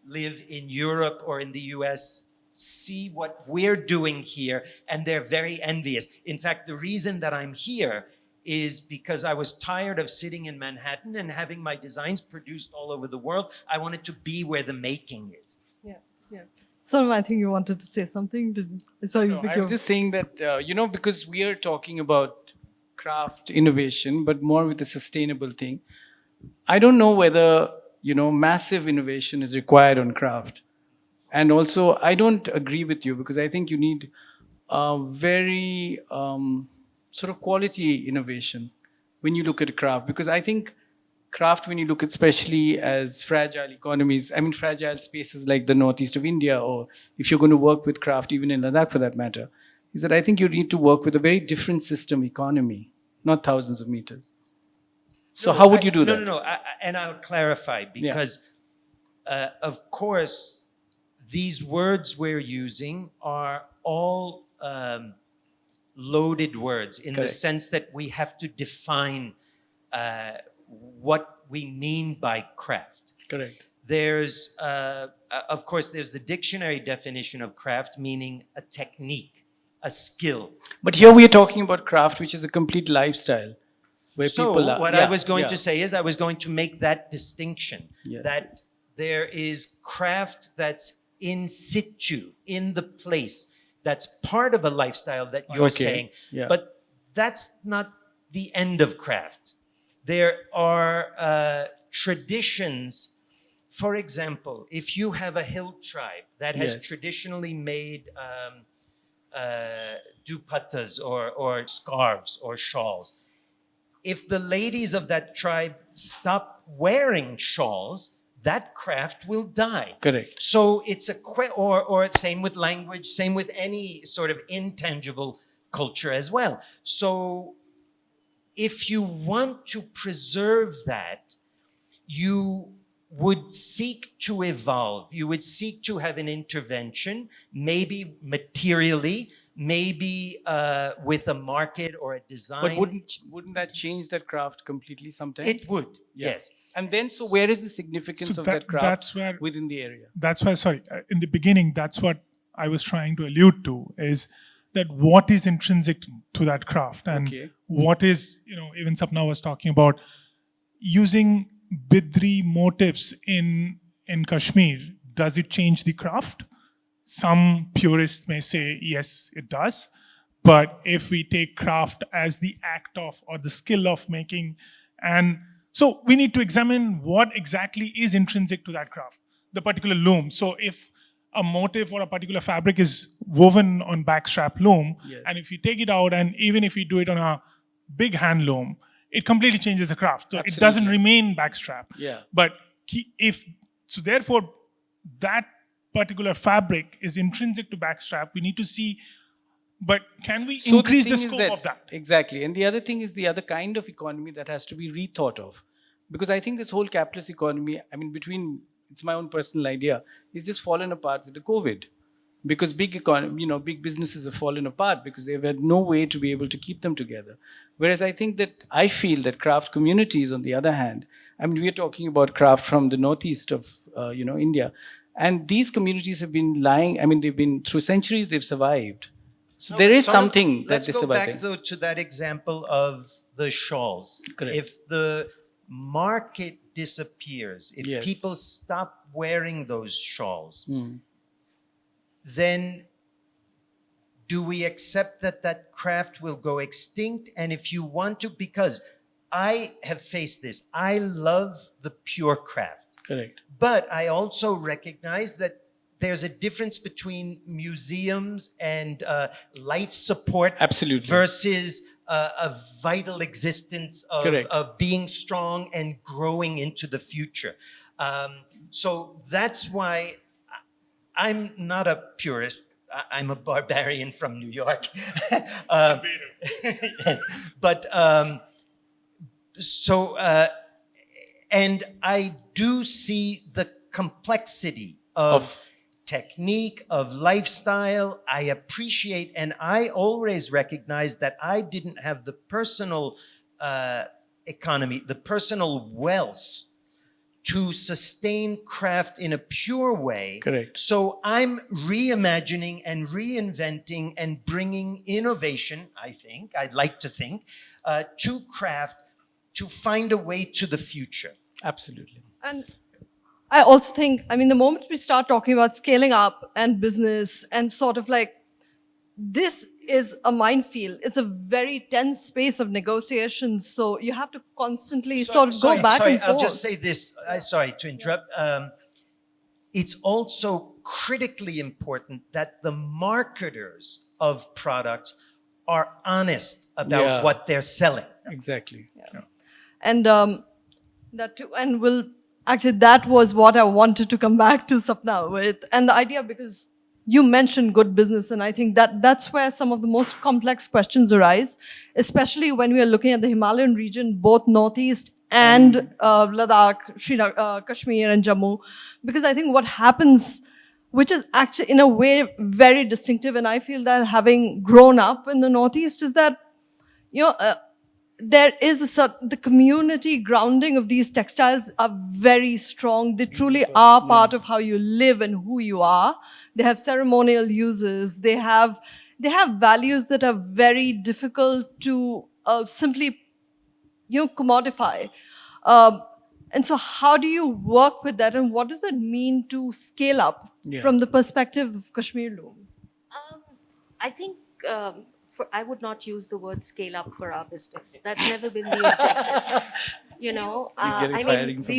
Speaker 4: live in Europe or in the US see what we're doing here, and they're very envious. In fact, the reason that I'm here is because I was tired of sitting in Manhattan and having my designs produced all over the world. I wanted to be where the making is.
Speaker 1: Yeah, yeah. Sonam, I think you wanted to say something. I saw you
Speaker 2: No,
Speaker 1: pick
Speaker 2: I
Speaker 1: your...
Speaker 2: was just saying that, because we are talking about craft innovation, but more with a sustainable thing. I don't know whether, massive innovation is required on craft. And also, I don't agree with you, because I think you need very sort of quality innovation when you look at craft. Because I think craft, when you look at especially as fragile economies, fragile spaces like the northeast of India, or if you're going to work with craft, even in Ladakh for that matter, is that I think you need to work with a very different system economy, not thousands of meters. So how would you do that?
Speaker 4: No. And I'll clarify, because of course, these words we're using are all loaded words in the sense that we have to define what we mean by craft.
Speaker 2: Correct.
Speaker 4: There's, of course, there's the dictionary definition of craft, meaning a technique, a skill.
Speaker 2: But here we are talking about craft, which is a complete lifestyle. Where
Speaker 4: So
Speaker 2: people are,
Speaker 4: what I was going to say is I was going to make that distinction, that there is craft that's in situ, in the place, that's part of a lifestyle that you're saying, but that's not the end of craft. There are traditions. For example, if you have a hill tribe that has traditionally made dupattas or scarves or shawls, if the ladies of that tribe stop wearing shawls, that craft will die.
Speaker 2: Correct.
Speaker 4: So it's or same with language, same with any sort of intangible culture as well. So if you want to preserve that, you would seek to evolve. You would seek to have an intervention, maybe materially, maybe with a market or a design.
Speaker 2: But wouldn't that change that craft completely sometimes?
Speaker 4: It would, yes.
Speaker 2: And then, so where is the significance of that craft within the area?
Speaker 5: That's why, in the beginning, that's what I was trying to allude to, is that what is intrinsic to that craft, and what is, even Sapna was talking about, using Bidri motifs in Kashmir, does it change the craft? Some purists may say, yes, it does. But if we take craft as the act of, or the skill of making, and so we need to examine what exactly is intrinsic to that craft, the particular loom. So if a motif or a particular fabric is woven on backstrap loom, and if you take it out, and even if you do it on a big hand loom, it completely changes the craft. So it doesn't remain backstrap. But therefore, that particular fabric is intrinsic to backstrap. We need to see, but can we increase the scope of that?
Speaker 2: Exactly. And the other thing is the other kind of economy that has to be rethought of. Because I think this whole capitalist economy, it's my own personal idea, is just fallen apart with the COVID. Because big businesses have fallen apart because they've had no way to be able to keep them together. Whereas I feel that craft communities, on the other hand, we are talking about craft from the northeast of, India. And these communities have been they've been, through centuries, they've survived. So there is something that
Speaker 4: let's
Speaker 2: they
Speaker 4: go
Speaker 2: survived.
Speaker 4: back, though, to that example of the shawls,
Speaker 2: Correct.
Speaker 4: if the market disappears, if
Speaker 2: Yes.
Speaker 4: people stop wearing those shawls,
Speaker 2: Mm.
Speaker 4: then do we accept that that craft will go extinct? And if you want to, because I have faced this, I love the pure craft,
Speaker 2: Correct.
Speaker 4: but I also recognize that there's a difference between museums and life support
Speaker 2: Absolutely.
Speaker 4: versus a vital existence
Speaker 2: Correct.
Speaker 4: of being strong and growing into the future. So that's why I'm not a purist. I'm a barbarian from New York. Yes. But and I do see the complexity of technique, of lifestyle. I appreciate, and I always recognize that I didn't have the personal economy, the personal wealth to sustain craft in a pure way.
Speaker 2: Correct.
Speaker 4: So I'm reimagining and reinventing and bringing innovation, I think, I'd like to think, to craft to find a way to the future.
Speaker 2: Absolutely.
Speaker 1: And I also think, I mean, the moment we start talking about scaling up and business and sort of like, this is a minefield. It's a very tense space of negotiations. So you have to constantly sort of go back and forth.
Speaker 4: I'll just say this. Sorry to interrupt. It's also critically important that the marketers of products are honest about
Speaker 2: Yeah.
Speaker 4: what they're selling.
Speaker 2: Exactly.
Speaker 1: And that too, and that was what I wanted to come back to Sapna with. And the idea, because you mentioned good business, and I think that's where some of the most complex questions arise, especially when we are looking at the Himalayan region, both Northeast and Ladakh, Kashmir and Jammu. Because I think what happens, which is actually in a way very distinctive, and I feel that having grown up in the Northeast, is that, there is the community grounding of these textiles are very strong. They truly are part of how you live and who you are. They have ceremonial uses. They have values that are very difficult to simply, commodify. And so how do you work with that, and what does it mean to scale up from the perspective of Kashmir Loom?
Speaker 6: I think I would not use the word scale up for our business. That's never been the objective.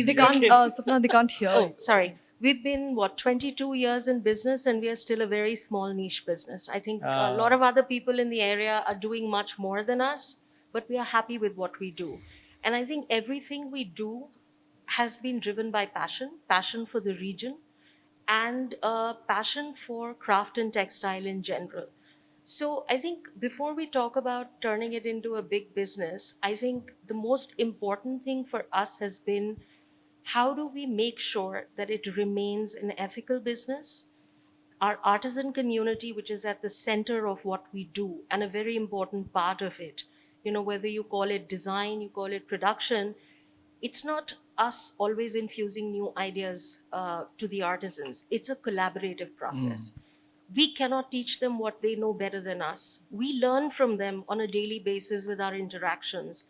Speaker 1: They can't, Sapna, they can't hear.
Speaker 6: Oh, sorry. We've been, 22 years in business, and we are still a very small niche business. I think a lot of other people in the area are doing much more than us, but we are happy with what we do. And I think everything we do has been driven by passion for the region, and passion for craft and textile in general. So I think before we talk about turning it into a big business, I think the most important thing for us has been, how do we make sure that it remains an ethical business? Our artisan community, which is at the center of what we do and a very important part of it, whether you call it design, you call it production, it's not us always infusing new ideas to the artisans. It's a collaborative process. We cannot teach them what they know better than us. We learn from them on a daily basis with our interactions.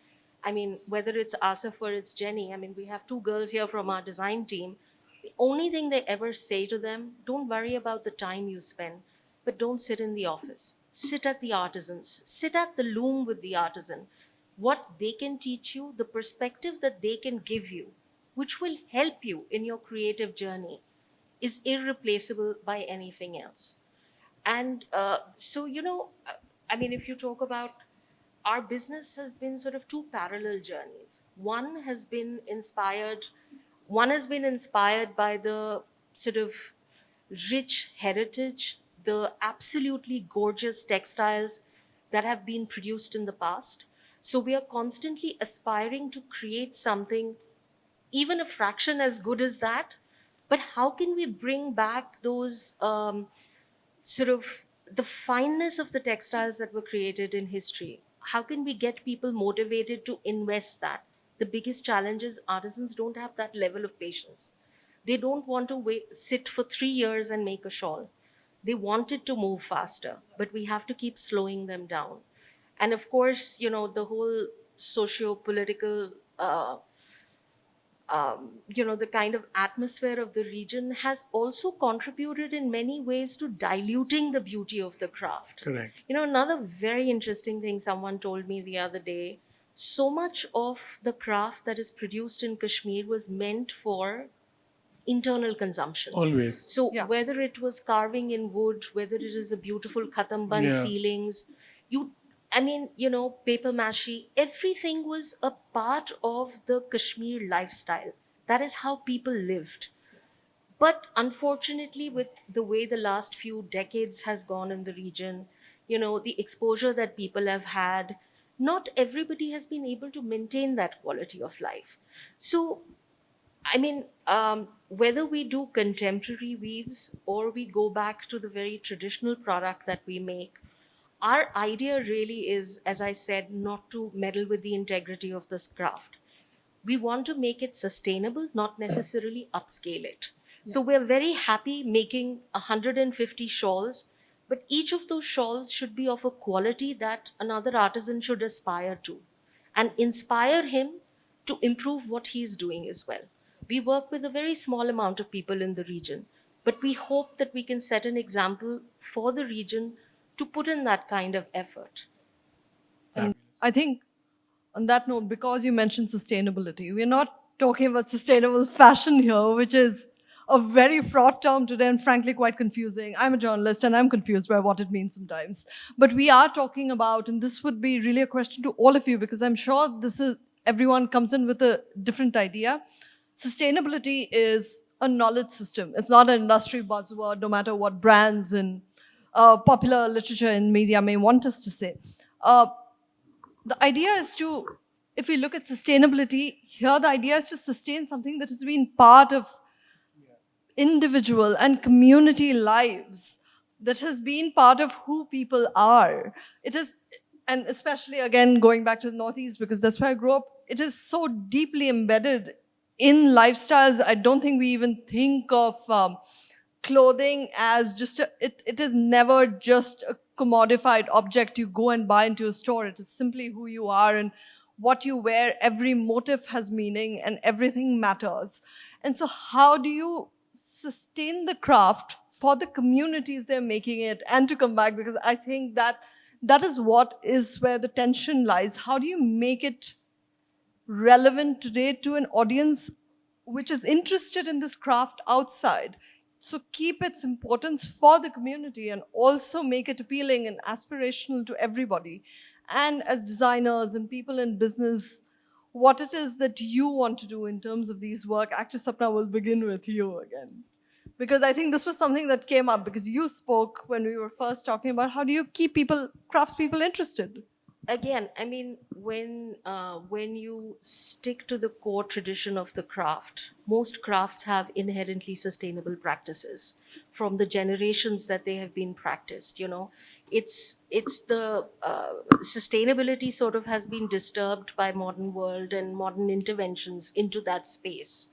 Speaker 6: I mean, whether it's Asif or it's Jenny, we have two girls here from our design team. The only thing they ever say to them, don't worry about the time you spend, but don't sit in the office. Sit at the artisans, sit at the loom with the artisan. What they can teach you, the perspective that they can give you, which will help you in your creative journey, is irreplaceable by anything else. And if you talk about, our business has been sort of two parallel journeys. One has been inspired by the sort of rich heritage, the absolutely gorgeous textiles that have been produced in the past. So we are constantly aspiring to create something, even a fraction as good as that. But how can we bring back those sort of the fineness of the textiles that were created in history? How can we get people motivated to invest that? The biggest challenge is artisans don't have that level of patience. They don't want to sit for 3 years and make a shawl. They want it to move faster, but we have to keep slowing them down. And of course, the whole socio-political, the kind of atmosphere of the region has also contributed in many ways to diluting the beauty of the craft.
Speaker 2: Correct.
Speaker 6: Another very interesting thing someone told me the other day, so much of the craft that is produced in Kashmir was meant for internal consumption.
Speaker 2: Always.
Speaker 6: So
Speaker 1: Yeah.
Speaker 6: whether it was carving in wood, whether it is a beautiful khatamban
Speaker 2: Yeah.
Speaker 6: ceilings, paper mache, everything was a part of the Kashmir lifestyle. That is how people lived. But unfortunately, with the way the last few decades have gone in the region, the exposure that people have had, not everybody has been able to maintain that quality of life. So whether we do contemporary weaves or we go back to the very traditional product that we make, our idea really is, as I said, not to meddle with the integrity of this craft. We want to make it sustainable, not necessarily upscale it. So we're very happy making 150 shawls, but each of those shawls should be of a quality that another artisan should aspire to and inspire him to improve what he's doing as well. We work with a very small amount of people in the region, but we hope that we can set an example for the region to put in that kind of effort.
Speaker 1: And I think on that note, because you mentioned sustainability, we're not talking about sustainable fashion here, which is a very fraught term today and frankly quite confusing. I'm a journalist and I'm confused by what it means sometimes. But we are talking about, and this would be really a question to all of you because I'm sure this is everyone comes in with a different idea. Sustainability is a knowledge system. It's not an industry buzzword, no matter what brands and popular literature and media may want us to say. The idea is to, if we look at sustainability, here the idea is to sustain something that has been part of individual and community lives, that has been part of who people are. It is, and especially again, going back to the Northeast, because that's where I grew up, it is so deeply embedded in lifestyles. I don't think we even think of clothing as just it is never just a commodified object you go and buy into a store. It is simply who you are, and what you wear, every motive has meaning and everything matters. And so how do you sustain the craft for the communities they're making it? And to come back, because I think that is what is where the tension lies. How do you make it relevant today to an audience which is interested in this craft outside? So keep its importance for the community and also make it appealing and aspirational to everybody. And as designers and people in business, what it is that you want to do in terms of these work. Actually, Sapna, will begin with you again. Because I think this was something that came up because you spoke when we were first talking about how do you keep people, craftspeople interested?
Speaker 6: Again, when you stick to the core tradition of the craft, most crafts have inherently sustainable practices from the generations that they have been practiced. It's the sustainability sort of has been disturbed by modern world and modern interventions into that space.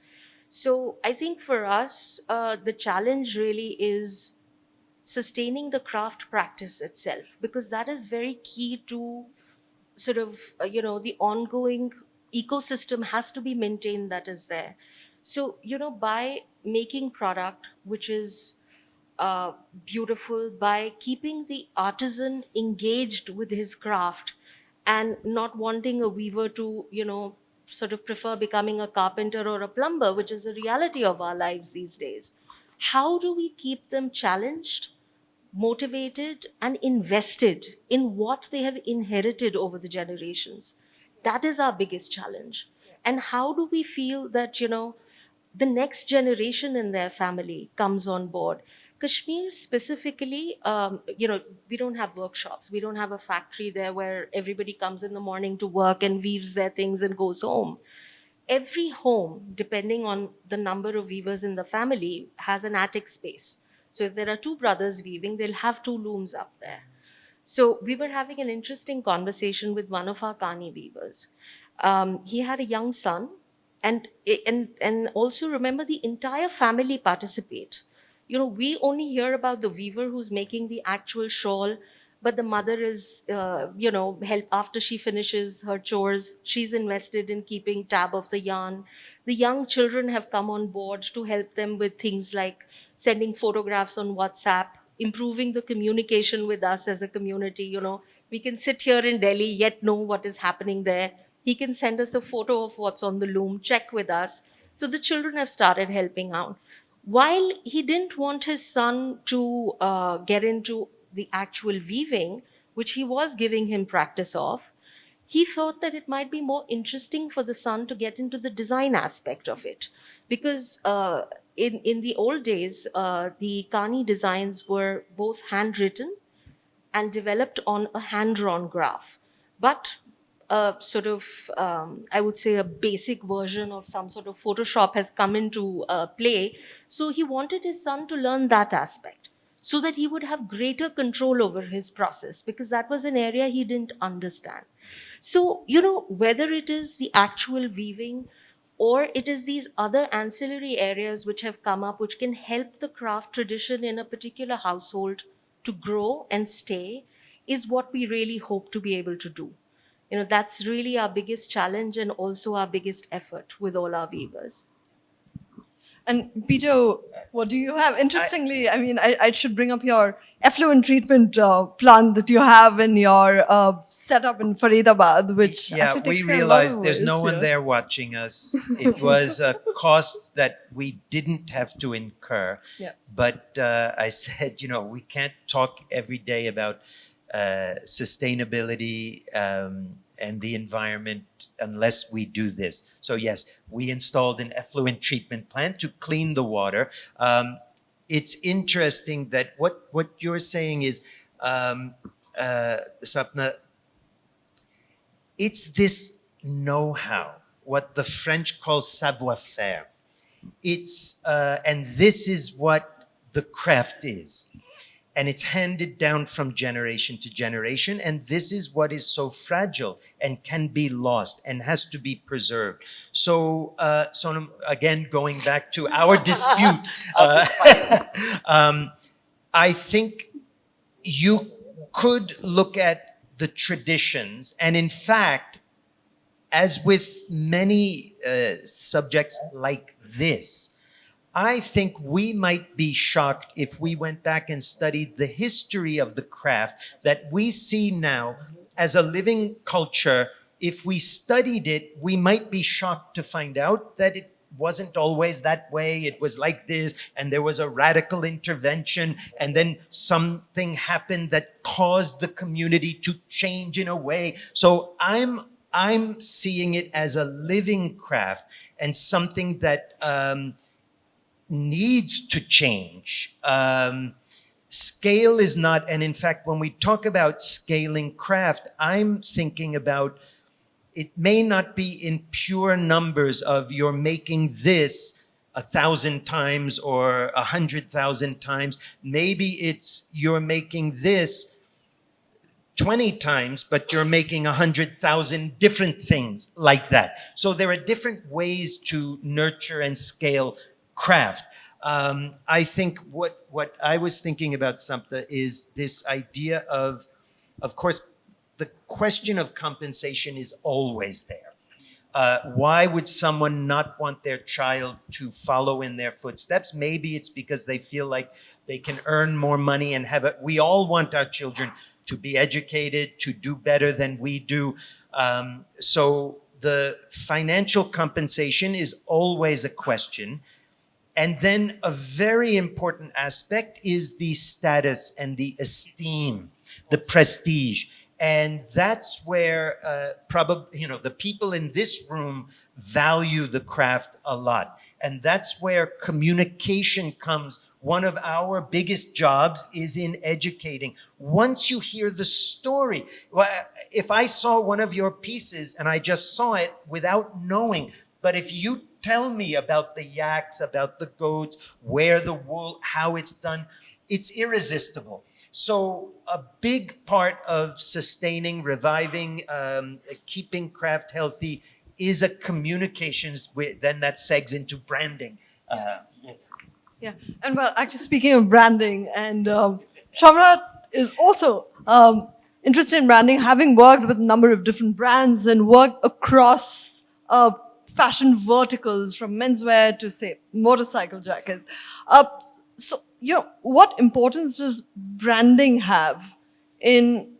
Speaker 6: So I think for us, the challenge really is sustaining the craft practice itself, because that is very key to sort of the ongoing ecosystem has to be maintained that is there. So by making product which is beautiful, by keeping the artisan engaged with his craft and not wanting a weaver to sort of prefer becoming a carpenter or a plumber, which is the reality of our lives these days, how do we keep them challenged, motivated, and invested in what they have inherited over the generations? That is our biggest challenge. And how do we feel that the next generation in their family comes on board? Kashmir specifically, we don't have workshops, we don't have a factory there where everybody comes in the morning to work and weaves their things and goes home. Every home, depending on the number of weavers in the family, has an attic space. So if there are two brothers weaving, they'll have two looms up there. So we were having an interesting conversation with one of our Kani weavers. He had a young son, and also remember, the entire family participate. We only hear about the weaver who's making the actual shawl, but the mother is, help after she finishes her chores. She's invested in keeping tab of the yarn. The young children have come on board to help them with things like sending photographs on WhatsApp, improving the communication with us as a community. We can sit here in Delhi, yet know what is happening there. He can send us a photo of what's on the loom, check with us. So the children have started helping out. While he didn't want his son to get into the actual weaving, which he was giving him practice of, he thought that it might be more interesting for the son to get into the design aspect of it. Because in the old days, the Kani designs were both handwritten and developed on a hand-drawn graph. But I would say, a basic version of some sort of Photoshop has come into play. So he wanted his son to learn that aspect so that he would have greater control over his process, because that was an area he didn't understand. So, whether it is the actual weaving or it is these other ancillary areas which have come up, which can help the craft tradition in a particular household to grow and stay, is what we really hope to be able to do. That's really our biggest challenge and also our biggest effort with all our weavers.
Speaker 1: And Peter, what do you have? Interestingly, I mean, I should bring up your effluent treatment plant that you have in your setup in Faridabad, which
Speaker 4: Yeah,
Speaker 1: actually
Speaker 4: we
Speaker 1: takes care of a lot
Speaker 4: realized
Speaker 1: of
Speaker 4: there's no
Speaker 1: waste,
Speaker 4: one
Speaker 1: yeah.
Speaker 4: there watching us. It was a cost that we didn't have to incur.
Speaker 1: Yeah.
Speaker 4: But I said, we can't talk every day about sustainability and the environment unless we do this. So yes, we installed an effluent treatment plant to clean the water. It's interesting that what you're saying is, Sapna, it's this know-how, what the French call savoir-faire. And this is what the craft is. And it's handed down from generation to generation. And this is what is so fragile and can be lost and has to be preserved. So, Sonam, again, going back to our dispute, I think you could look at the traditions, and in fact, as with many subjects like this, I think we might be shocked if we went back and studied the history of the craft that we see now as a living culture. If we studied it, we might be shocked to find out that it wasn't always that way. It was like this, and there was a radical intervention, and then something happened that caused the community to change in a way. So I'm seeing it as a living craft and something that needs to change. Scale is not, and in fact, when we talk about scaling craft, I'm thinking about it may not be in pure numbers of you're making this 1,000 times or 100,000 times. Maybe it's you're making this 20 times, but you're making 100,000 different things like that. So there are different ways to nurture and scale craft. I think what I was thinking about, Samta, is this idea of course, the question of compensation is always there. Why would someone not want their child to follow in their footsteps? Maybe it's because they feel like they can earn more money and have it. We all want our children to be educated, to do better than we do. So the financial compensation is always a question. And then a very important aspect is the status and the esteem, the prestige. And that's where probably, the people in this room value the craft a lot. And that's where communication comes. One of our biggest jobs is in educating. Once you hear the story, if I saw one of your pieces and I just saw it without knowing, but if you tell me about the yaks, about the goats, where the wool, how it's done, it's irresistible. So a big part of sustaining, reviving, keeping craft healthy is a communications with, then that segs into branding. Yes.
Speaker 1: Yeah, and well, actually, speaking of branding, and Samrat is also interested in branding, having worked with a number of different brands and worked across fashion verticals from menswear to, say, motorcycle jacket. So, what importance does branding have in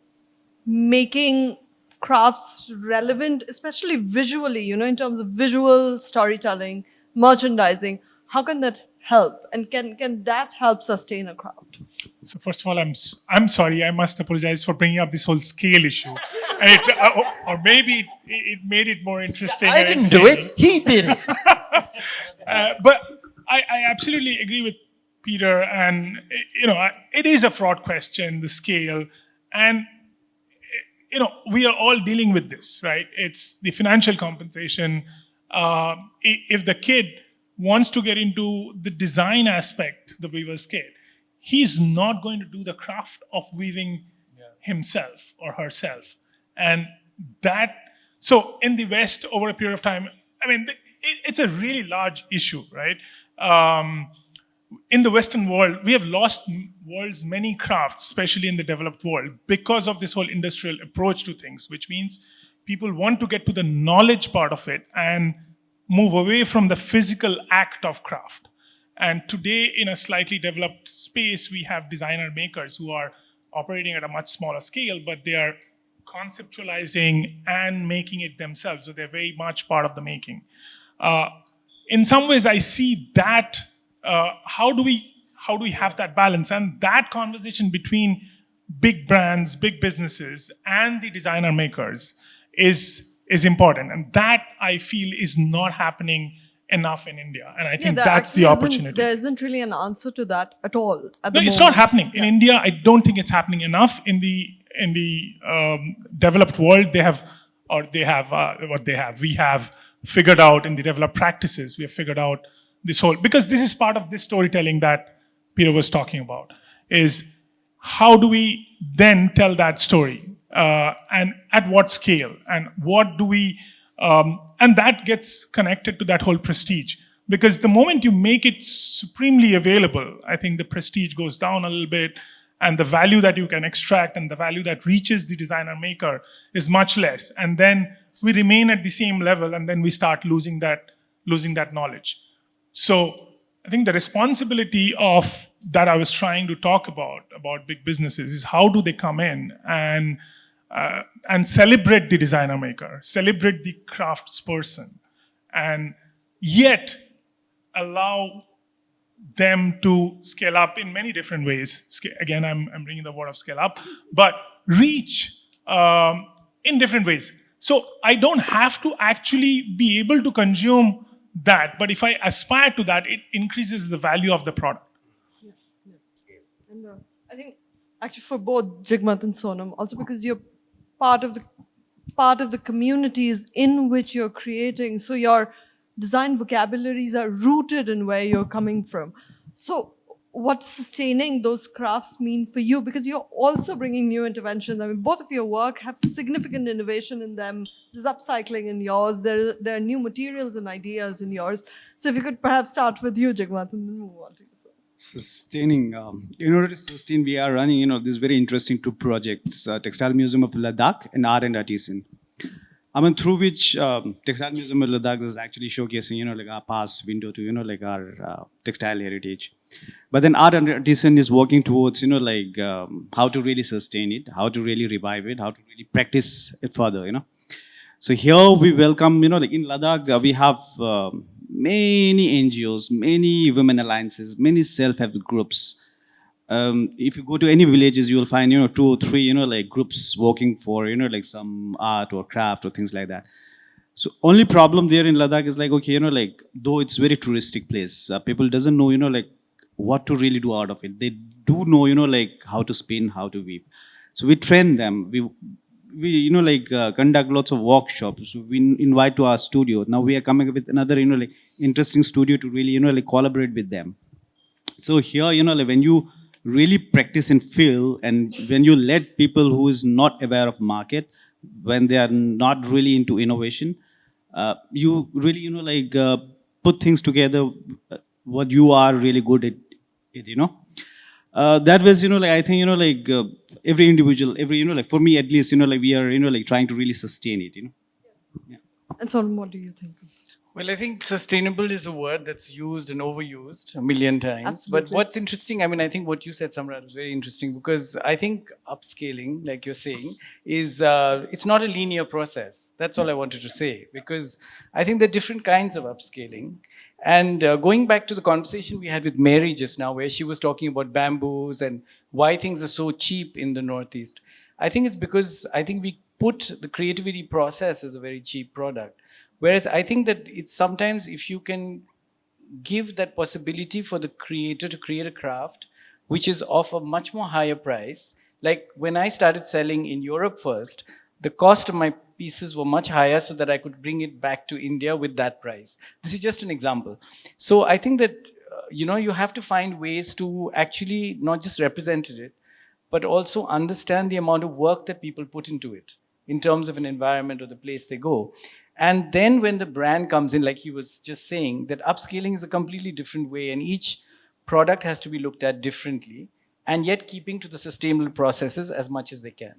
Speaker 1: making crafts relevant, especially visually, in terms of visual storytelling, merchandising? How can that help? And can that help sustain a craft?
Speaker 5: So first of all, I'm sorry. I must apologize for bringing up this whole scale issue, and or maybe it made it more interesting.
Speaker 4: I didn't do it. He did it.
Speaker 5: But I absolutely agree with Peter, and it is a fraud question, the scale, and we are all dealing with this, right? It's the financial compensation. If the kid wants to get into the design aspect, the weaver's kid, he's not going to do the craft of weaving himself or herself. And so in the West, over a period of time, I mean, it's a really large issue, right? In the Western world, we have lost world's many crafts, especially in the developed world, because of this whole industrial approach to things, which means people want to get to the knowledge part of it and move away from the physical act of craft. And today, in a slightly developed space, we have designer makers who are operating at a much smaller scale, but they are conceptualizing and making it themselves. So they're very much part of the making. In some ways, I see that. How do we have that balance? And that conversation between big brands, big businesses, and the designer makers is important. And that, I feel, is not happening enough in India. And I think that's the opportunity.
Speaker 1: There isn't really an answer to that at all.
Speaker 5: No, it's not happening. In India, I don't think it's happening enough. In the developed world, they have what they have. We have figured out in the developed practices, we have figured out this whole, because this is part of this storytelling that Peter was talking about, is how do we then tell that story, and at what scale, and what do we, and that gets connected to that whole prestige. Because the moment you make it supremely available, I think the prestige goes down a little bit, and the value that you can extract and the value that reaches the designer maker is much less. And then we remain at the same level, and then we start losing that knowledge. So I think the responsibility of that I was trying to talk about big businesses, is how do they come in and celebrate the designer maker, celebrate the craftsperson, and yet allow them to scale up in many different ways. Again, I'm bringing the word of scale up, but reach in different ways. So I don't have to actually be able to consume that, but if I aspire to that, it increases the value of the product.
Speaker 1: And I think actually for both Jigmat and Sonam, also because you're part of the communities in which you're creating, so your design vocabularies are rooted in where you're coming from. So what does sustaining those crafts mean for you? Because you're also bringing new interventions. I mean, both of your work have significant innovation in them. There's upcycling in yours. There are new materials and ideas in yours. So if you could perhaps start with you, Jigmat, and then move on to yourself.
Speaker 3: Sustaining, in order to sustain, we are running, these very interesting two projects, Textile Museum of Ladakh and Art and Artisan. I mean, through which Textile Museum of Ladakh is actually showcasing, like our past window to, like our textile heritage. But then Art and Artisan is working towards, how to really sustain it, how to really revive it, how to really practice it further, So here we welcome, like in Ladakh, we have many NGOs, many women alliances, many self-help groups. If you go to any villages, you will find, 2 or 3, like groups working for, like some art or craft or things like that. So only problem there in Ladakh is like, okay, though it's very touristic place, people doesn't know, like what to really do out of it. They do know, like how to spin, how to weave. So we train them. We conduct lots of workshops. We invite to our studio. Now we are coming up with another, interesting studio to really, collaborate with them. So here, when you really practice and feel, and when you let people who is not aware of market, when they are not really into innovation, you really, put things together, what you are really good at it, that was, like, I think, like, every individual, every, like, for me at least, like, we are, like, trying to really sustain it.
Speaker 1: And Sonam, what do you think?
Speaker 2: Well, I think sustainable is a word that's used and overused a million times. But
Speaker 1: Absolutely.
Speaker 2: what's interesting, I mean, I think what you said, Samrat, was very interesting because I think upscaling, like you're saying, is it's not a linear process. That's all I wanted to say because I think there are different kinds of upscaling. And going back to the conversation we had with Mary just now, where she was talking about bamboos and why things are so cheap in the Northeast, I think it's because I think we put the creativity process as a very cheap product. Whereas I think that it's sometimes if you can give that possibility for the creator to create a craft which is of a much more higher price. Like when I started selling in Europe first, the cost of my pieces were much higher so that I could bring it back to India with that price. This is just an example. So I think that, you have to find ways to actually not just represent it, but also understand the amount of work that people put into it in terms of an environment or the place they go. And then when the brand comes in, like he was just saying, that upscaling is a completely different way, and each product has to be looked at differently, and yet keeping to the sustainable processes as much as they can.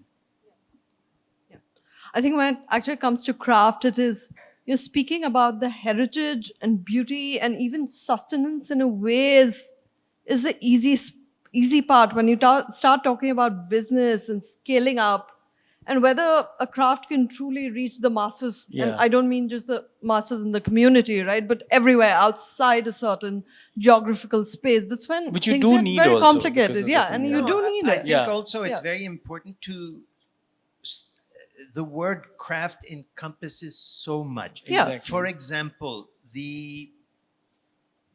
Speaker 1: I think when it actually comes to craft, it is you're speaking about the heritage and beauty and even sustenance in a way is the easy part when you start talking about business and scaling up and whether a craft can truly reach the masses. And
Speaker 2: Yeah.
Speaker 1: I don't mean just the masses in the community, right? But everywhere outside a certain geographical space. That's when
Speaker 2: Which you
Speaker 1: things
Speaker 2: do
Speaker 1: get
Speaker 2: need
Speaker 1: very
Speaker 2: also because
Speaker 1: complicated.
Speaker 2: of
Speaker 1: Yeah,
Speaker 2: the
Speaker 1: and
Speaker 2: thing,
Speaker 1: you
Speaker 2: yeah.
Speaker 1: do
Speaker 4: No,
Speaker 1: need
Speaker 4: I
Speaker 1: it.
Speaker 4: think
Speaker 2: Yeah.
Speaker 4: also it's
Speaker 1: Yeah.
Speaker 4: very important to the word craft encompasses so much.
Speaker 1: Yeah.
Speaker 2: Exactly.
Speaker 4: For example, the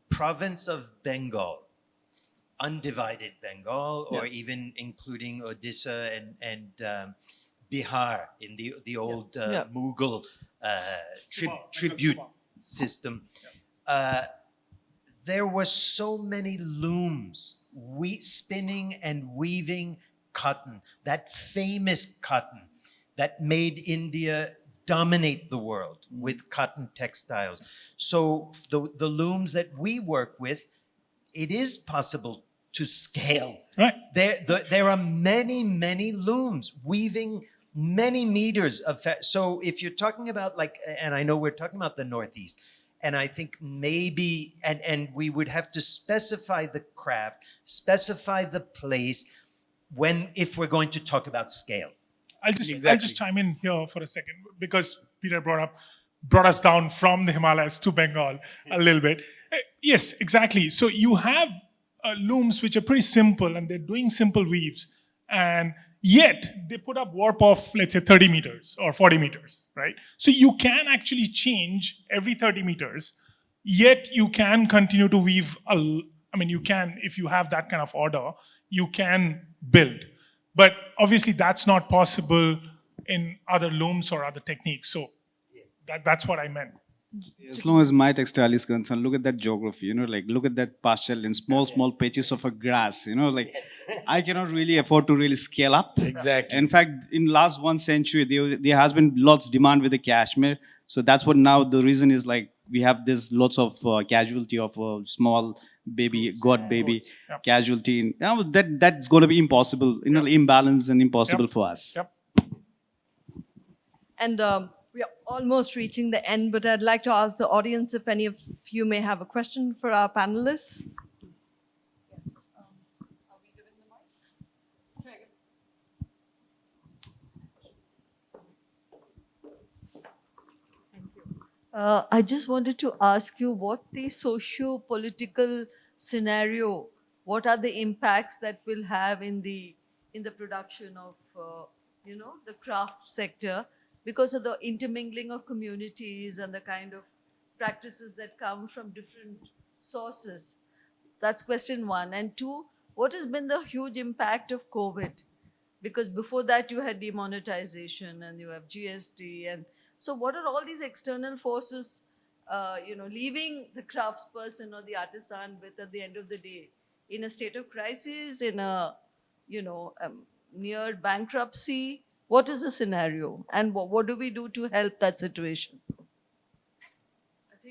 Speaker 4: province of Bengal, undivided Bengal, or even including Odisha and Bihar in the old
Speaker 1: Yeah.
Speaker 4: Mughal tribute system. There were so many looms, spinning and weaving cotton, that famous cotton that made India dominate the world with cotton textiles. So the looms that we work with, it is possible to scale.
Speaker 5: Right.
Speaker 4: There are many looms weaving many meters of so if you're talking about like, and I know we're talking about the Northeast, and I think maybe and we would have to specify the craft, specify the place if we're going to talk about scale.
Speaker 5: I'll just
Speaker 2: Exactly.
Speaker 5: chime in here for a second because Peter brought us down from the Himalayas to Bengal a little bit. Yes, exactly. So you have looms which are pretty simple and they're doing simple weaves, and yet they put up warp of, let's say, 30 meters or 40 meters, right? So you can actually change every 30 meters, yet you can continue to weave. You can, if you have that kind of order, you can build. But obviously that's not possible in other looms or other techniques. So that's what I meant.
Speaker 3: As long as my textile is concerned, look at that geography, like look at that pasture and small patches of a grass, like I cannot really afford to really scale up.
Speaker 2: Exactly.
Speaker 3: In fact, in last 1 century, there has been lots demand with the Kashmir. So that's what now the reason is like we have this lots of casualty of a small baby, god baby
Speaker 5: Yep.
Speaker 3: casualty. Now that's going to be impossible, imbalance and impossible
Speaker 5: Yep.
Speaker 3: for us.
Speaker 5: Yep.
Speaker 1: And we are almost reaching the end, but I'd like to ask the audience if any of you may have a question for our panelists. Yes. Are we given the mics?
Speaker 7: I just wanted to ask you what the socio-political scenario, what are the impacts that will have in the production of the craft sector because of the intermingling of communities and the kind of practices that come from different sources. That's question one. And two, what has been the huge impact of COVID? Because before that you had demonetization and you have GST, and so what are all these external forces leaving the craftsperson or the artisan with at the end of the day in a state of crisis, in a near bankruptcy? What is the scenario, and what do we do to help that situation?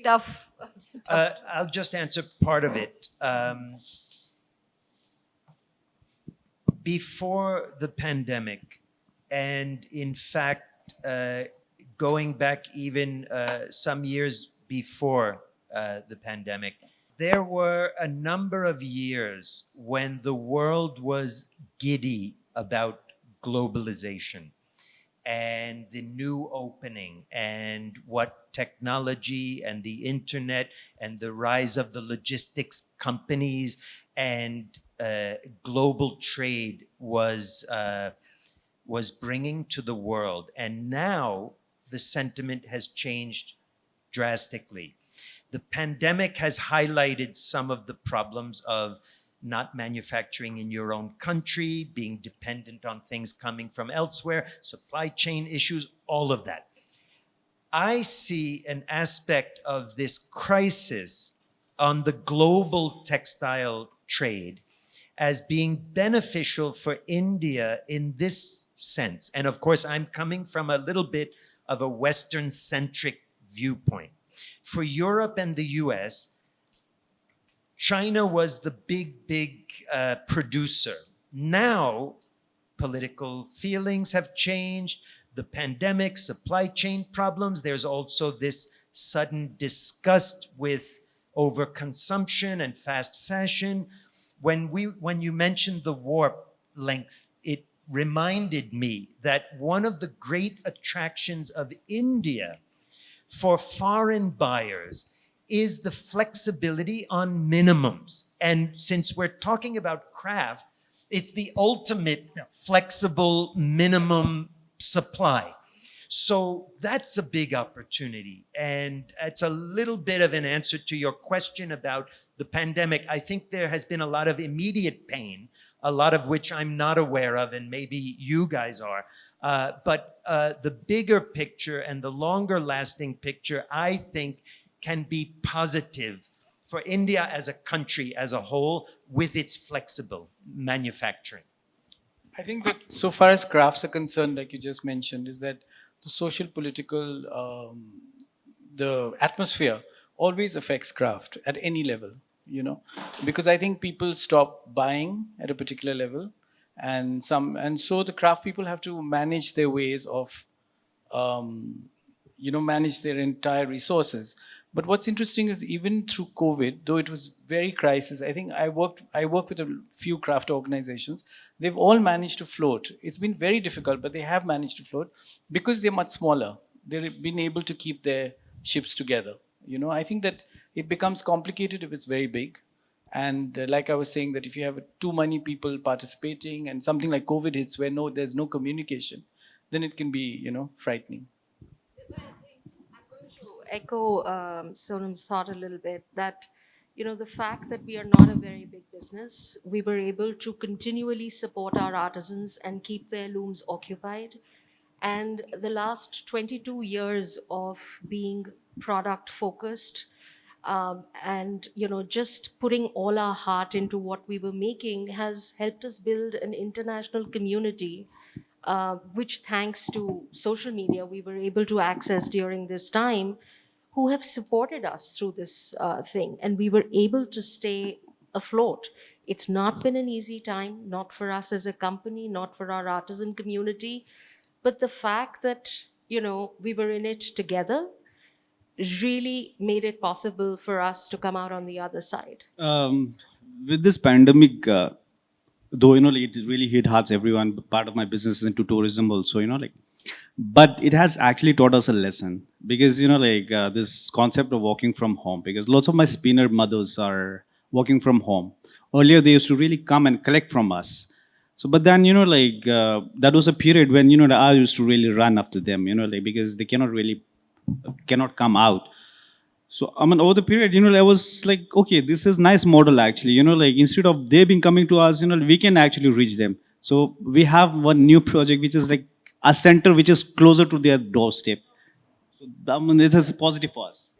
Speaker 7: Tough.
Speaker 4: I'll just answer part of it. before the pandemic, and in fact, going back even some years before the pandemic, there were a number of years when the world was giddy about globalization and the new opening and what technology and the internet and the rise of the logistics companies and global trade was bringing to the world. And now the sentiment has changed drastically. The pandemic has highlighted some of the problems of not manufacturing in your own country, being dependent on things coming from elsewhere, supply chain issues, all of that. I see an aspect of this crisis on the global textile trade as being beneficial for India in this sense. And of course, I'm coming from a little bit of a Western-centric viewpoint. For Europe and the US, China was the big producer. Now, political feelings have changed, the pandemic, supply chain problems. There's also this sudden disgust with overconsumption and fast fashion. When you mentioned the warp length, it reminded me that one of the great attractions of India for foreign buyers is the flexibility on minimums. And since we're talking about craft, it's the ultimate flexible minimum supply. So that's a big opportunity. And it's a little bit of an answer to your question about the pandemic. I think there has been a lot of immediate pain, a lot of which I'm not aware of, and maybe you guys are. But the bigger picture and the longer lasting picture, I think, can be positive for India as a country as a whole with its flexible manufacturing.
Speaker 2: I think that so far as crafts are concerned, like you just mentioned, is that the social, political, the atmosphere always affects craft at any level, you know, because I think people stop buying at a particular level, and so the craft people have to manage their ways of, manage their entire resources. But what's interesting is even through COVID, though it was very crisis, I think I work with a few craft organizations. They've all managed to float. It's been very difficult, but they have managed to float because they're much smaller. They've been able to keep their ships together. You know, I think that it becomes complicated if it's very big. And like I was saying, that if you have too many people participating and something like COVID hits where there's no communication, then it can be, frightening.
Speaker 6: Echo Sonam's thought a little bit that, the fact that we are not a very big business, we were able to continually support our artisans and keep their looms occupied. And the last 22 years of being product focused and, just putting all our heart into what we were making has helped us build an international community, which thanks to social media, we were able to access during this time, who have supported us through this thing. And we were able to stay afloat. It's not been an easy time, not for us as a company, not for our artisan community, but the fact that, we were in it together really made it possible for us to come out on the other side.
Speaker 3: With this pandemic, though, it really hit hard everyone. Part of my business is into tourism also, but it has actually taught us a lesson because, this concept of working from home, because lots of my spinner mothers are working from home. Earlier, they used to really come and collect from us. So, but then, that was a period when, I used to really run after them, because they cannot come out. So, over the period, I was like, okay, this is nice model actually, instead of they being coming to us, we can actually reach them. So we have one new project, which is like a center which is closer to their doorstep. So, it is positive for us.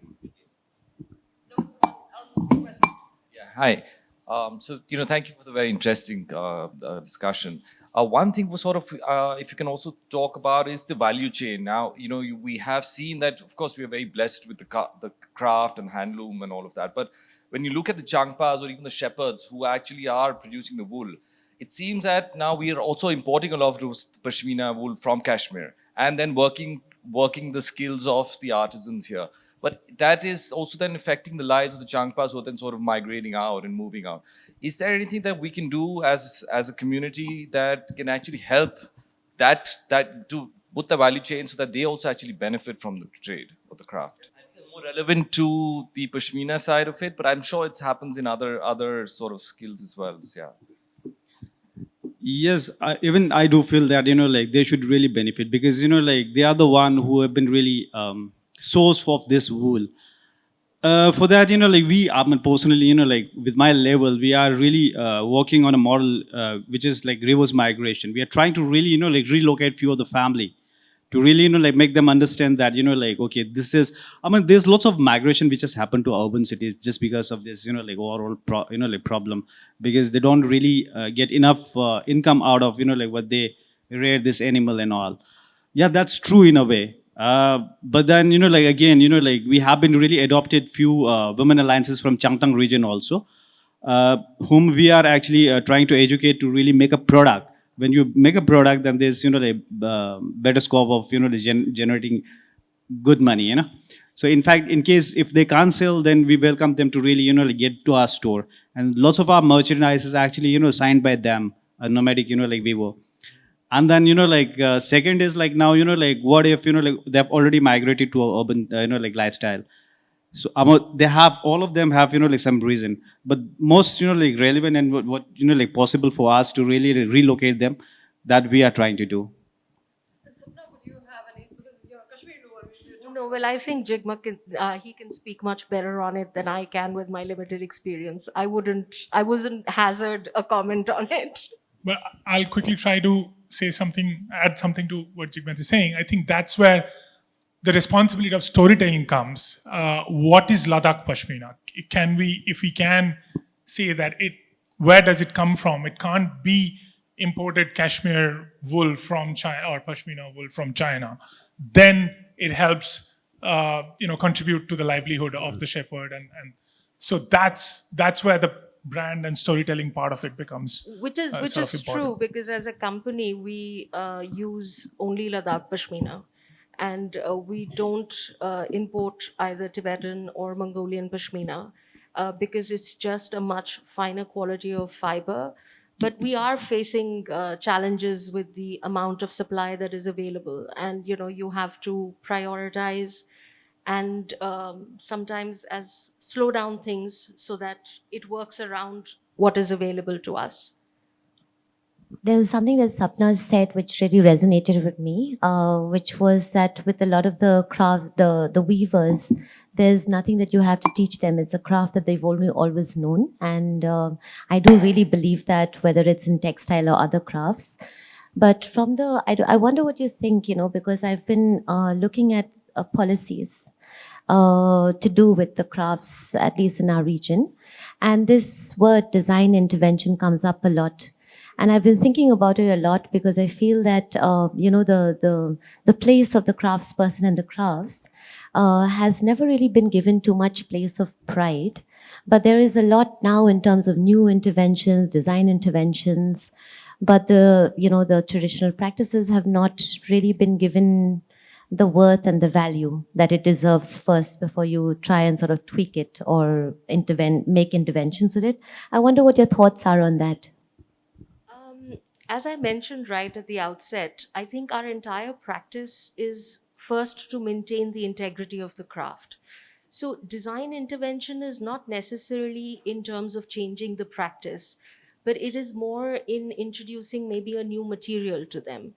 Speaker 8: Yeah, hi. Thank you for the very interesting discussion. One thing was sort of, if you can also talk about is the value chain. Now, we have seen that, of course, we are very blessed with the craft and handloom and all of that. But when you look at the Changpas or even the shepherds who actually are producing the wool, it seems that now we are also importing a lot of those pashmina wool from Kashmir and then working the skills of the artisans here. But that is also then affecting the lives of the Changpas who are then sort of migrating out and moving out. Is there anything that we can do as a community that can actually help that to put the value chain so that they also actually benefit from the trade or the craft? More relevant to the pashmina side of it, but I'm sure it happens in other sort of skills as well. So, yeah.
Speaker 3: Yes, even I do feel that like they should really benefit, because like they are the one who have been really source of this wool. For that, like I mean, personally, like with my level, we are really working on a model which is like reverse migration. We are trying to really like relocate few of the family to really like make them understand that like, okay, this is, I mean, there's lots of migration which has happened to urban cities just because of this like overall like problem, because they don't really get enough income out of like what they rear this animal and all. Yeah, that's true in a way. But then like again like we have been really adopted few women alliances from Changtang region also, whom we are actually trying to educate to really make a product. When you make a product, then there's the better scope of the generating good money, so in fact, in case if they can't sell, then we welcome them to really like get to our store, and lots of our merchandise is actually signed by them, nomadic like we were. And then like second is like now like what if like they've already migrated to a urban like lifestyle. So they have, all of them have like some reason, but most like relevant and what like possible for us to really relocate them, that we are trying to do.
Speaker 1: Sapna, would you have any? Because you're Kashmir over.
Speaker 6: No, well, I think Jigmat he can speak much better on it than I can with my limited experience. I wasn't hazard a comment on it.
Speaker 5: But I'll quickly try to say something, add something to what Jigmat is saying. I think that's where the responsibility of storytelling comes. What is Ladakh pashmina? Can we, if we can say that where does it come from? It can't be imported Kashmir wool from China or pashmina wool from China. Then it helps, contribute to the livelihood of the shepherd, and so that's where the brand and storytelling part of it becomes
Speaker 6: Which is
Speaker 5: important.
Speaker 6: true, because as a company we use only Ladakh pashmina, and we don't import either Tibetan or Mongolian pashmina because it's just a much finer quality of fiber. But we are facing challenges with the amount of supply that is available, and you have to prioritize and sometimes as slow down things so that it works around what is available to us.
Speaker 9: There was something that Sapna said which really resonated with me, which was that with a lot of the craft, the weavers, there's nothing that you have to teach them. It's a craft that they've only always known. And I do really believe that, whether it's in textile or other crafts. But from I wonder what you think, because I've been looking at policies to do with the crafts, at least in our region. And this word design intervention comes up a lot. And I've been thinking about it a lot, because I feel that the place of the craftsperson and the crafts has never really been given too much place of pride. But there is a lot now in terms of new interventions, design interventions, but the traditional practices have not really been given the worth and the value that it deserves first, before you try and sort of tweak it or make interventions with it. I wonder what your thoughts are on that.
Speaker 6: As I mentioned right at the outset, I think our entire practice is first to maintain the integrity of the craft. So design intervention is not necessarily in terms of changing the practice, but it is more in introducing maybe a new material to them,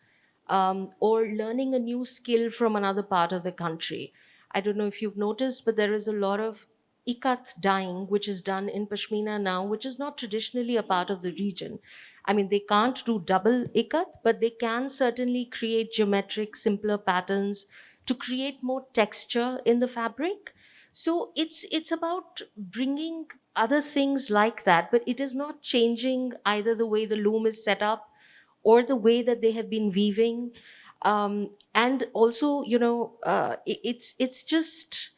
Speaker 6: or learning a new skill from another part of the country. I don't know if you've noticed, but there is a lot of ikat dyeing which is done in pashmina now, which is not traditionally a part of the region. I mean, they can't do double ikat, but they can certainly create geometric, simpler patterns to create more texture in the fabric. So it's about bringing other things like that, but it is not changing either the way the loom is set up or the way that they have been weaving. And also, it's just,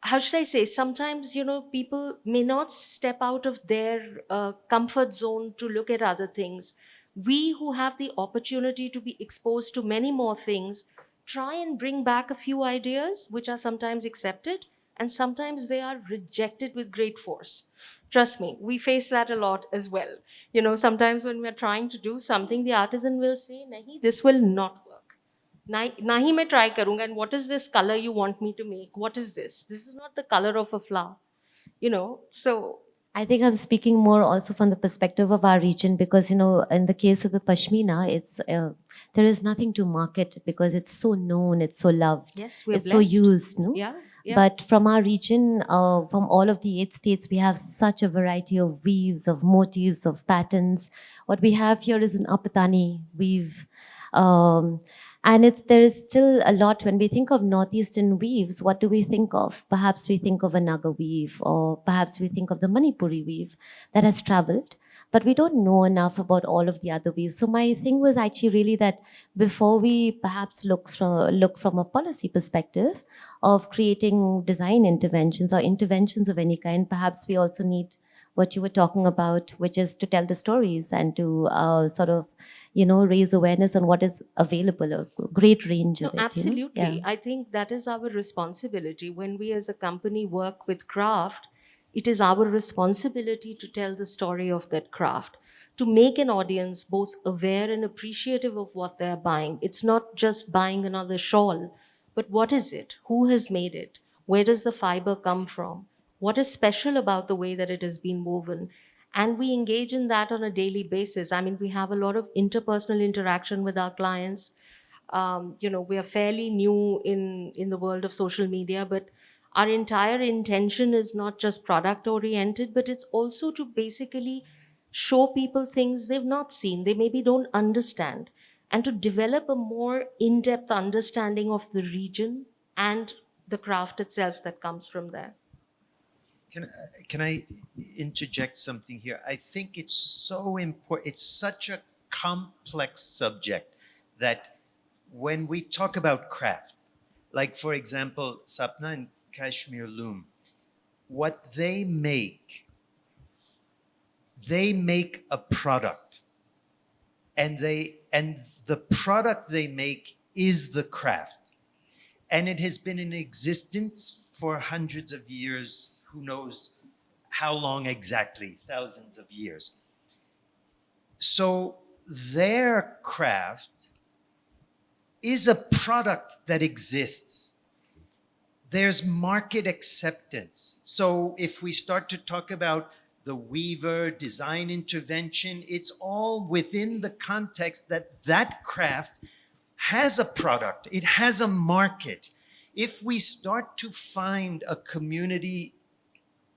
Speaker 6: how should I say, sometimes, people may not step out of their comfort zone to look at other things. We who have the opportunity to be exposed to many more things try and bring back a few ideas which are sometimes accepted and sometimes they are rejected with great force. Trust me, we face that a lot as well. Sometimes when we're trying to do something, the artisan will say, Nahi, this will not work. ना ही मैं try करूँगा, and what is this color you want me to make? What is this? This is not the color of a flower, so
Speaker 9: I think I'm speaking more also from the perspective of our region because, in the case of the pashmina, there is nothing to market because it's so known, it's so loved,
Speaker 6: yes, we're
Speaker 9: it's so
Speaker 6: blessed.
Speaker 9: used, no?
Speaker 6: Yeah, yeah.
Speaker 9: But from our region, from all of the 8 states, we have such a variety of weaves, of motifs, of patterns. What we have here is an apatani weave. And there is still a lot. When we think of Northeastern weaves, what do we think of? Perhaps we think of a Naga weave, or perhaps we think of the Manipuri weave that has traveled, but we don't know enough about all of the other weaves. So my thing was actually really that before we perhaps look from a policy perspective of creating design interventions or interventions of any kind, perhaps we also need what you were talking about, which is to tell the stories and to sort of, raise awareness on what is available, a great range
Speaker 6: No,
Speaker 9: of it.
Speaker 6: absolutely.
Speaker 9: Yeah.
Speaker 6: I think that is our responsibility. When we as a company work with craft, it is our responsibility to tell the story of that craft, to make an audience both aware and appreciative of what they're buying. It's not just buying another shawl, but what is it? Who has made it? Where does the fiber come from? What is special about the way that it has been woven? And we engage in that on a daily basis. I mean, we have a lot of interpersonal interaction with our clients. We are fairly new in the world of social media, but our entire intention is not just product oriented, but it's also to basically show people things they've not seen, they maybe don't understand, and to develop a more in-depth understanding of the region and the craft itself that comes from there.
Speaker 4: Can I interject something here? I think it's so important. It's such a complex subject that when we talk about craft, like for example, Sapna and Kashmir Loom, what they make a product, and the product they make is the craft, and it has been in existence for hundreds of years. Who knows how long exactly, thousands of years. So their craft is a product that exists. There's market acceptance. So if we start to talk about the weaver, design intervention, it's all within the context that that craft has a product, it has a market. If we start to find a community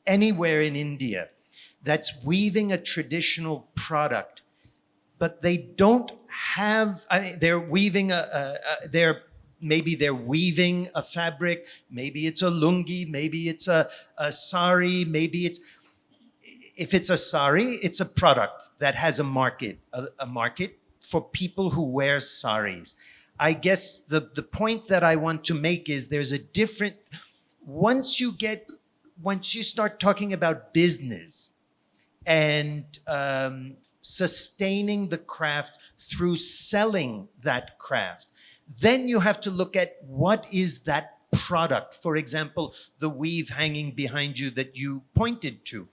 Speaker 4: anywhere in India that's weaving a traditional product, but they don't have, they're weaving maybe they're weaving a fabric, maybe it's a lungi, maybe it's a sari, if it's a sari, it's a product that has a market for people who wear saris. I guess the point that I want to make is there's a different, once you start talking about business and sustaining the craft through selling that craft, then you have to look at what is that product. For example, the weave hanging behind you that you pointed to.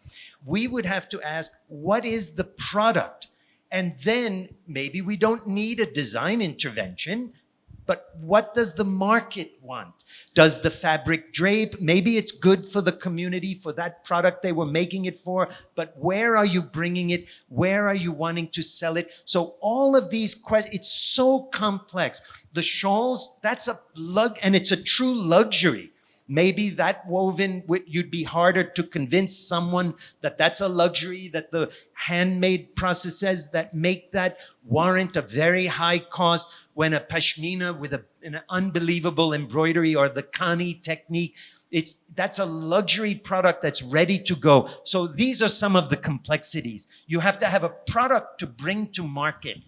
Speaker 4: We would have to ask, what is the product? And then maybe we don't need a design intervention, but what does the market want? Does the fabric drape? Maybe it's good for the community, for that product they were making it for, but where are you bringing it? Where are you wanting to sell it? So all of these questions, it's so complex. The shawls, and it's a true luxury. Maybe that woven, you'd be harder to convince someone that that's a luxury, that the handmade processes that make that warrant a very high cost, when a pashmina with an unbelievable embroidery or the kani technique, that's a luxury product that's ready to go. So these are some of the complexities. You have to have a product to bring to market.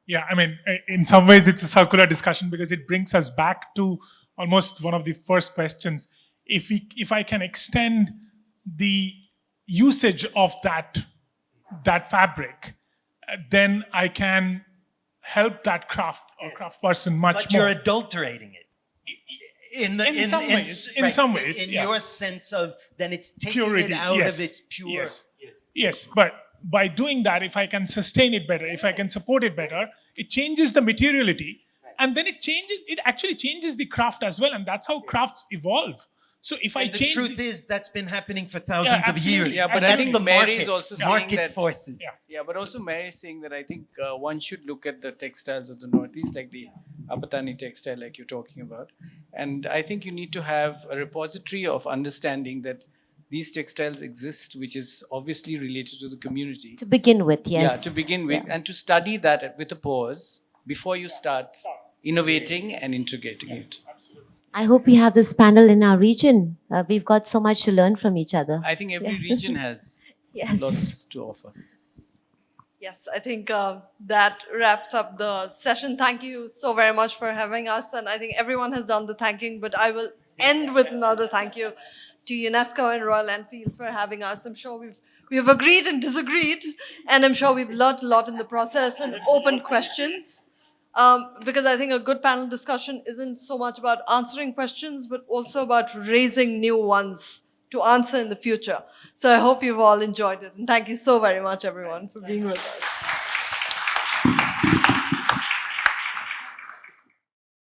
Speaker 5: Yeah, I mean, in some ways it's a circular discussion because it brings us back to almost one of the first questions. if I can extend the usage of that fabric, then I can help that craft or craft person much
Speaker 4: But
Speaker 5: more.
Speaker 4: you're adulterating it.
Speaker 5: In some ways,
Speaker 4: in
Speaker 5: yeah.
Speaker 4: your sense of, then it's taking
Speaker 5: Purity,
Speaker 4: it out
Speaker 5: yes.
Speaker 4: of its pure.
Speaker 5: Yes, but by doing that, if I can sustain it better, if I can support it better, it changes the materiality, and then it actually changes the craft as well, and that's how crafts evolve. So if I
Speaker 4: And the
Speaker 5: change
Speaker 4: truth is that's been happening for thousands of
Speaker 5: absolutely.
Speaker 4: years.
Speaker 2: Yeah, but
Speaker 4: And
Speaker 2: I
Speaker 4: that's
Speaker 2: think
Speaker 4: the
Speaker 2: Mary
Speaker 4: market,
Speaker 2: is also saying
Speaker 4: market
Speaker 2: that
Speaker 4: forces.
Speaker 5: Yeah.
Speaker 2: but also Mary is saying that I think one should look at the textiles of the Northeast, like the Apatani textile, like you're talking about. And I think you need to have a repository of understanding that these textiles exist, which is obviously related to the community.
Speaker 9: To begin with, yes.
Speaker 2: Yeah, to begin with, and to study that with a pause before you start innovating and integrating it.
Speaker 9: I hope we have this panel in our region. We've got so much to learn from each other.
Speaker 2: I think every region has
Speaker 9: Yes.
Speaker 2: lots to offer.
Speaker 1: Yes, I think that wraps up the session. Thank you so very much for having us. And I think everyone has done the thanking, but I will end with another thank you to Unesco and Royal Enfield for having us. I'm sure we've agreed and disagreed, and I'm sure we've learned a lot in the process and opened questions. Because I think a good panel discussion isn't so much about answering questions, but also about raising new ones to answer in the future. So I hope you've all enjoyed it. And thank you so very much, everyone, for being with us.